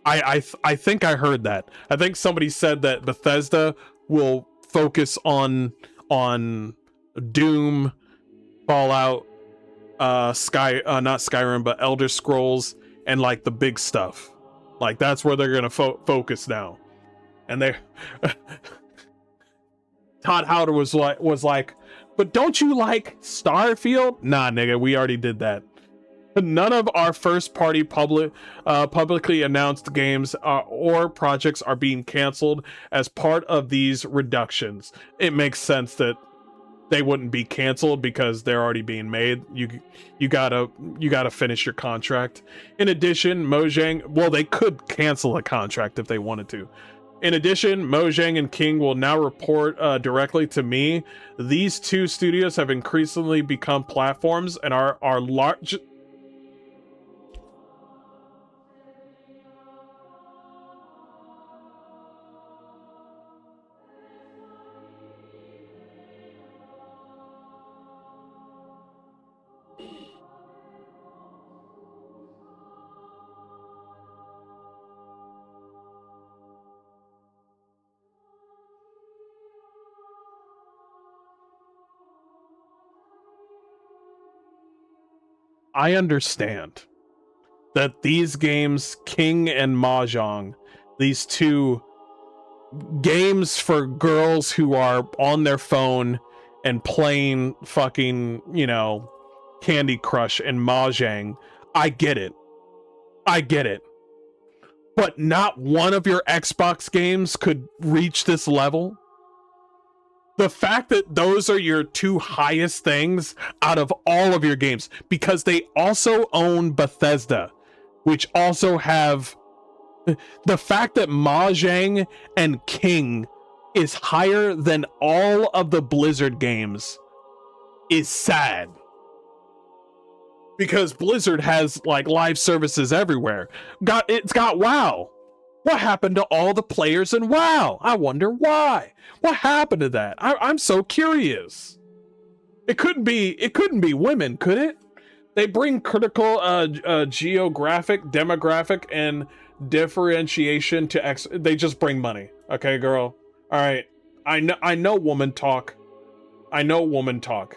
I think I heard that. I think somebody said that Bethesda will focus on Doom, Fallout, not Skyrim, but Elder Scrolls, and like the big stuff. Like that's where they're gonna focus now. And they Todd Howard was like, but don't you like Starfield? Nah, nigga, we already did that. None of our first-party publicly announced games or projects are being canceled as part of these reductions. It makes sense that they wouldn't be canceled because they're already being made. You gotta finish your contract. In addition, Mojang, well, they could cancel a contract if they wanted to. In addition, Mojang and King will now report directly to me. These two studios have increasingly become platforms and are large. I understand that these games, King and Mahjong, these two games for girls who are on their phone and playing fucking, Candy Crush and Mahjong, I get it. But not one of your Xbox games could reach this level. The fact that those are your two highest things out of all of your games, because they also own Bethesda, which also have the fact that Mahjong and King is higher than all of the Blizzard games is sad. Because Blizzard has like live services everywhere. It's got WoW. What happened to all the players in WoW? I wonder why. What happened to that? I'm so curious. It couldn't be women, could it? They bring critical geographic, demographic, and differentiation to they just bring money. Okay, girl. All right. I know woman talk.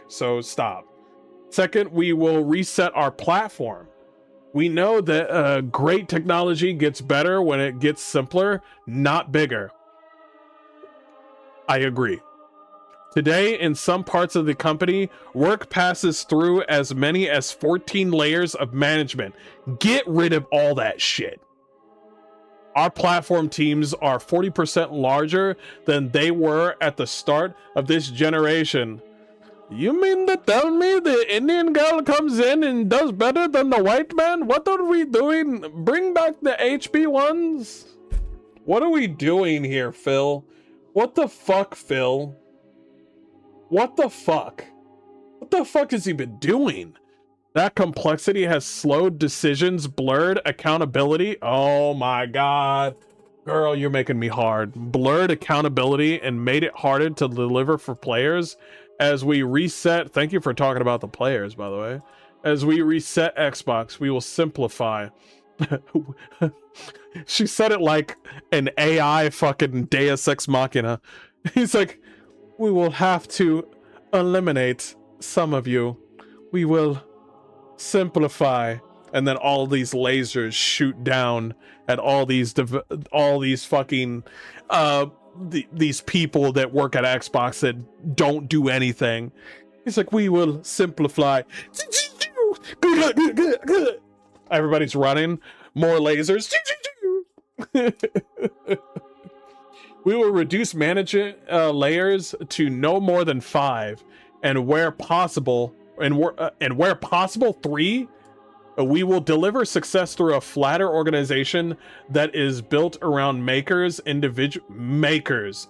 So stop. Second, we will reset our platform. We know that great technology gets better when it gets simpler, not bigger. I agree. Today, in some parts of the company, work passes through as many as 14 layers of management. Get rid of all that shit. Our platform teams are 40% larger than they were at the start of this generation. You mean to tell me the Indian girl comes in and does better than the white man? What are we doing? Bring back the HP ones? What are we doing here, Phil? What the fuck, Phil? What the fuck? What the fuck has he been doing? That complexity has slowed decisions, blurred accountability. Oh my god. Girl, you're making me hard. Blurred accountability and made it harder to deliver for players. As we reset, thank you for talking about the players, by the way. As we reset Xbox, we will simplify. She said it like an AI fucking Deus Ex Machina. He's like, we will have to eliminate some of you. We will simplify. And then all these lasers shoot down at all these fucking these people that work at Xbox that don't do anything. He's like, we will simplify. Everybody's running. More lasers. We will reduce management layers to no more than 5, and where possible, 3. We will deliver success through a flatter organization that is built around makers.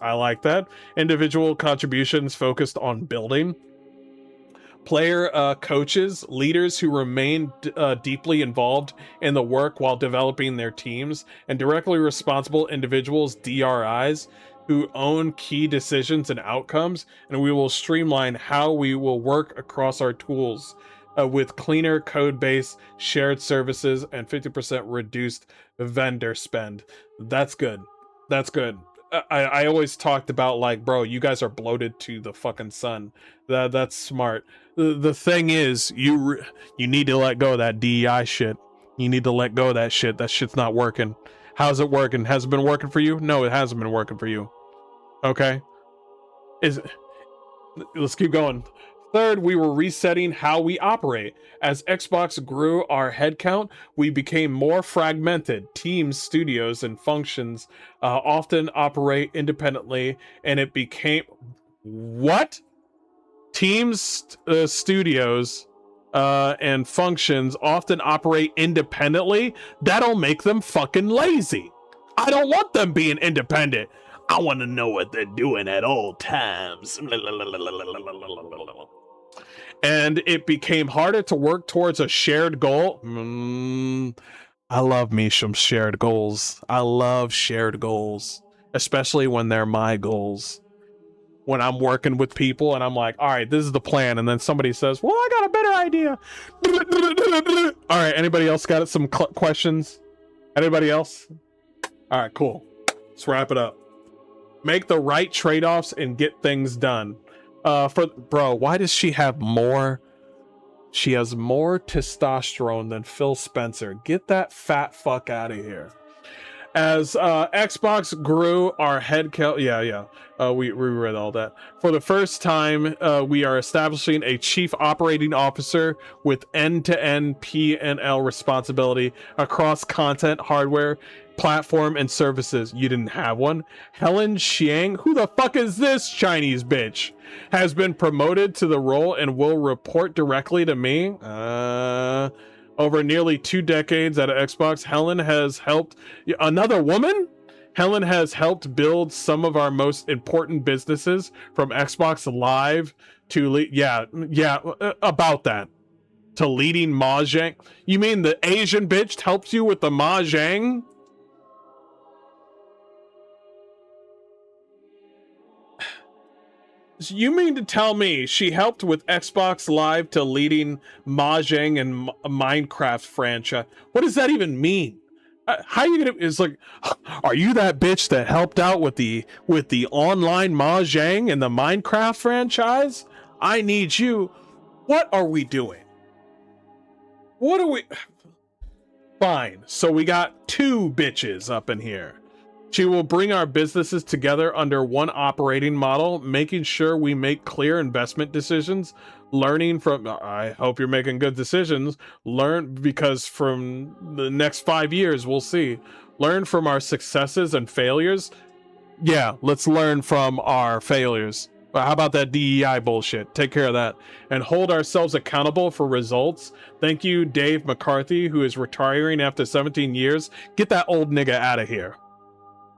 I like that. Individual contributions focused on building. Player coaches, leaders who remain deeply involved in the work while developing their teams, and directly responsible individuals, DRIs, who own key decisions and outcomes. And we will streamline how we will work across our tools. With cleaner code base, shared services, and 50% reduced vendor spend. That's good. That's good. I always talked about like, bro, you guys are bloated to the fucking sun. That's smart. The thing is, you need to let go of that DEI shit. You need to let go of that shit. That shit's not working. How's it working? Has it been working for you? No, it hasn't been working for you. Okay. Let's keep going. Third, we were resetting how we operate. As Xbox grew our headcount, we became more fragmented. Teams, studios, and functions often operate independently, and it became... What? Teams, studios, and functions often operate independently? That'll make them fucking lazy. I don't want them being independent. I want to know what they're doing at all times. And it became harder to work towards a shared goal. I love me some shared goals. I love shared goals, especially when they're my goals. When I'm working with people and I'm like, all right, this is the plan. And then somebody says, well, I got a better idea. All right, anybody else got some questions? Anybody else? All right, cool. Let's wrap it up. Make the right trade-offs and get things done. Bro, why does she have more She has more testosterone than Phil Spencer. Get that fat fuck out of here. As Xbox grew our head count, we read all that. For the first time, we are establishing a chief operating officer with end-to-end P&L responsibility across content, hardware, platform, and services. You didn't have one? Helen Xiang, who the fuck is this Chinese bitch? Has been promoted to the role and will report directly to me. Over nearly 2 decades at Xbox, Helen has helped another woman. Helen has helped build some of our most important businesses, from Xbox Live to about that, to leading Mahjong. You mean the Asian bitch helps you with the Mahjong? You mean to tell me she helped with Xbox Live to leading Mahjong and Minecraft franchise? What does that even mean? How are you gonna? It's like, are you that bitch that helped out with the online Mahjong and the Minecraft franchise? I need you. What are we doing? What are we? Fine. So we got 2 bitches up in here. She will bring our businesses together under one operating model, making sure we make clear investment decisions, learning from, I hope you're making good decisions, because from the next 5 years, we'll see. Learn from our successes and failures. Yeah, let's learn from our failures. How about that DEI bullshit? Take care of that. And hold ourselves accountable for results. Thank you, Dave McCarthy, who is retiring after 17 years. Get that old nigga out of here.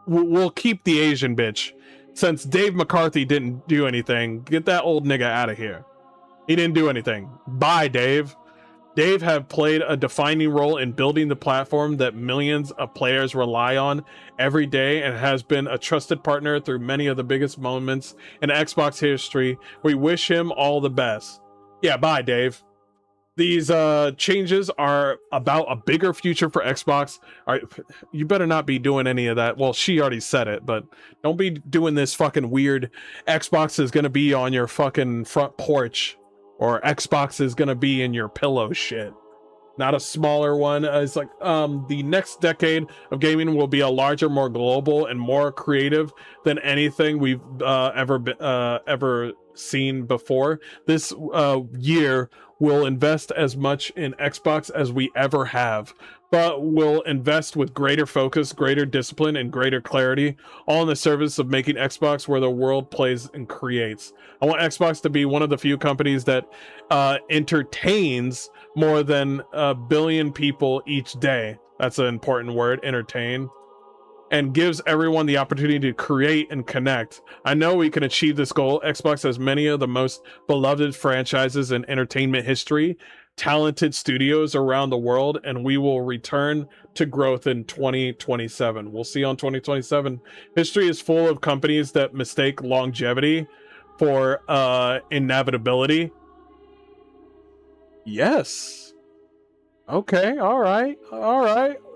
We'll keep the Asian bitch. Since Dave McCarthy didn't do anything, get that old nigga out of here. He didn't do anything. Bye, Dave. Dave have played a defining role in building the platform that millions of players rely on every day, and has been a trusted partner through many of the biggest moments in Xbox history. We wish him all the best. Yeah, bye, Dave. These changes are about a bigger future for Xbox. You better not be doing any of that. Well, she already said it, but don't be doing this fucking weird Xbox is gonna be on your fucking front porch, or Xbox is gonna be in your pillow shit. Not a smaller one. It's like the next decade of gaming will be a larger, more global, and more creative than anything we've ever seen before. This year will invest as much in Xbox as we ever have, but will invest with greater focus, greater discipline, and greater clarity, all in the service of making Xbox where the world plays and creates. I want Xbox to be one of the few companies that entertains more than 1 billion people each day. That's an important word, entertain. And gives everyone the opportunity to create and connect. I know we can achieve this goal. Xbox has many of the most beloved franchises in entertainment history, talented studios around the world, and we will return to growth in 2027. We'll see on 2027. History is full of companies that mistake longevity for inevitability. Yes. Okay, all right.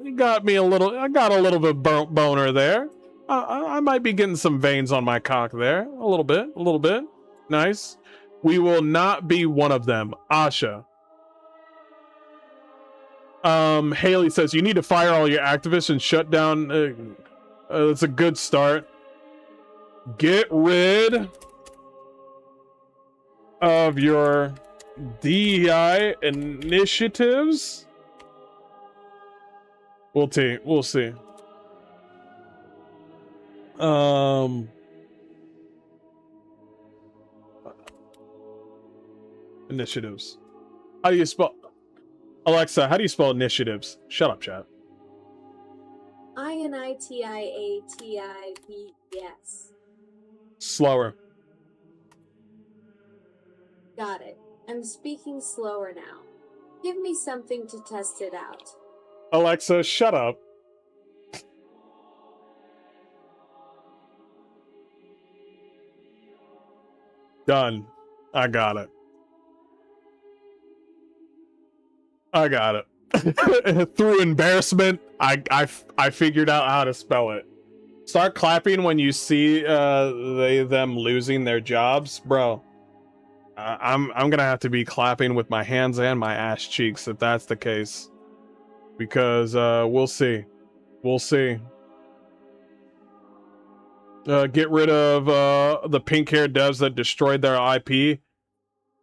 You got me I got a little bit boner there. I might be getting some veins on my cock there. A little bit. Nice. We will not be one of them. Asha. Haley says, you need to fire all your activists and shut down. That's a good start. Get rid of your DEI initiatives. We'll see. Initiatives. How do you spell? Alexa, how do you spell initiatives? Shut up, chat. INITIATIVES. Slower. Got it. I'm speaking slower now. Give me something to test it out. Alexa, shut up. Done. I got it. Through embarrassment, I figured out how to spell it. Start clapping when you see them losing their jobs, bro. I'm gonna have to be clapping with my hands and my ass cheeks if that's the case, because we'll see. Get rid of the pink-haired devs that destroyed their IP.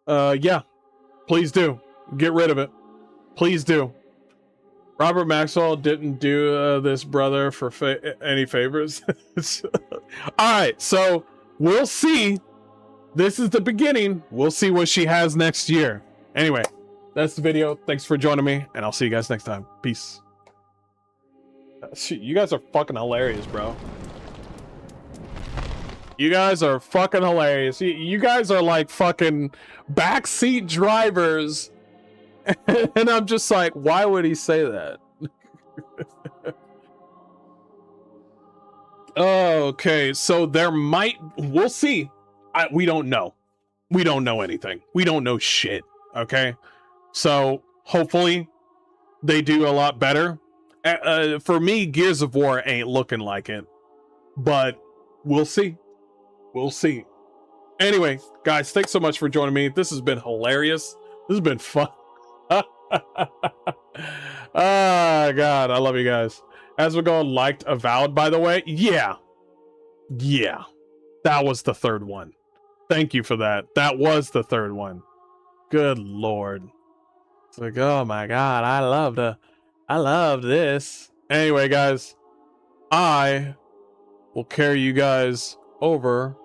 Yeah, please do. Get rid of it. Please do. Robert Maxwell didn't do this brother for any favors. All right, so we'll see. This is the beginning. We'll see what she has next year. Anyway, that's the video. Thanks for joining me, and I'll see you guys next time. Peace. You guys are fucking hilarious, bro. You guys are fucking hilarious. You guys are like fucking backseat drivers. And I'm just like, why would he say that? Okay, so we'll see. We don't know. We don't know anything. We don't know shit. Okay, so hopefully they do a lot better. For me, Gears of War ain't looking like it, but we'll see. We'll see. Anyway, guys, thanks so much for joining me. This has been hilarious. This has been fun. God, I love you guys. As we're going, liked, avowed, by the way. Yeah, that was the third one. Thank you for that. That was the third one. Good lord. It's like, oh my god, I love this. Anyway, guys, I will carry you guys over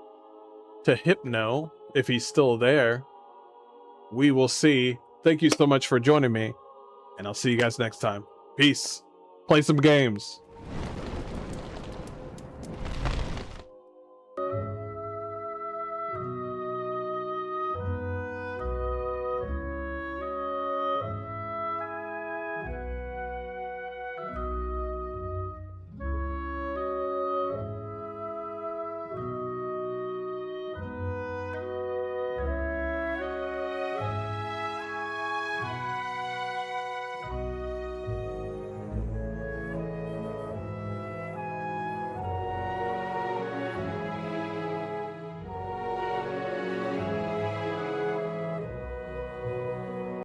to Hypno if he's still there. We will see. Thank you so much for joining me, and I'll see you guys next time. Peace. Play some games.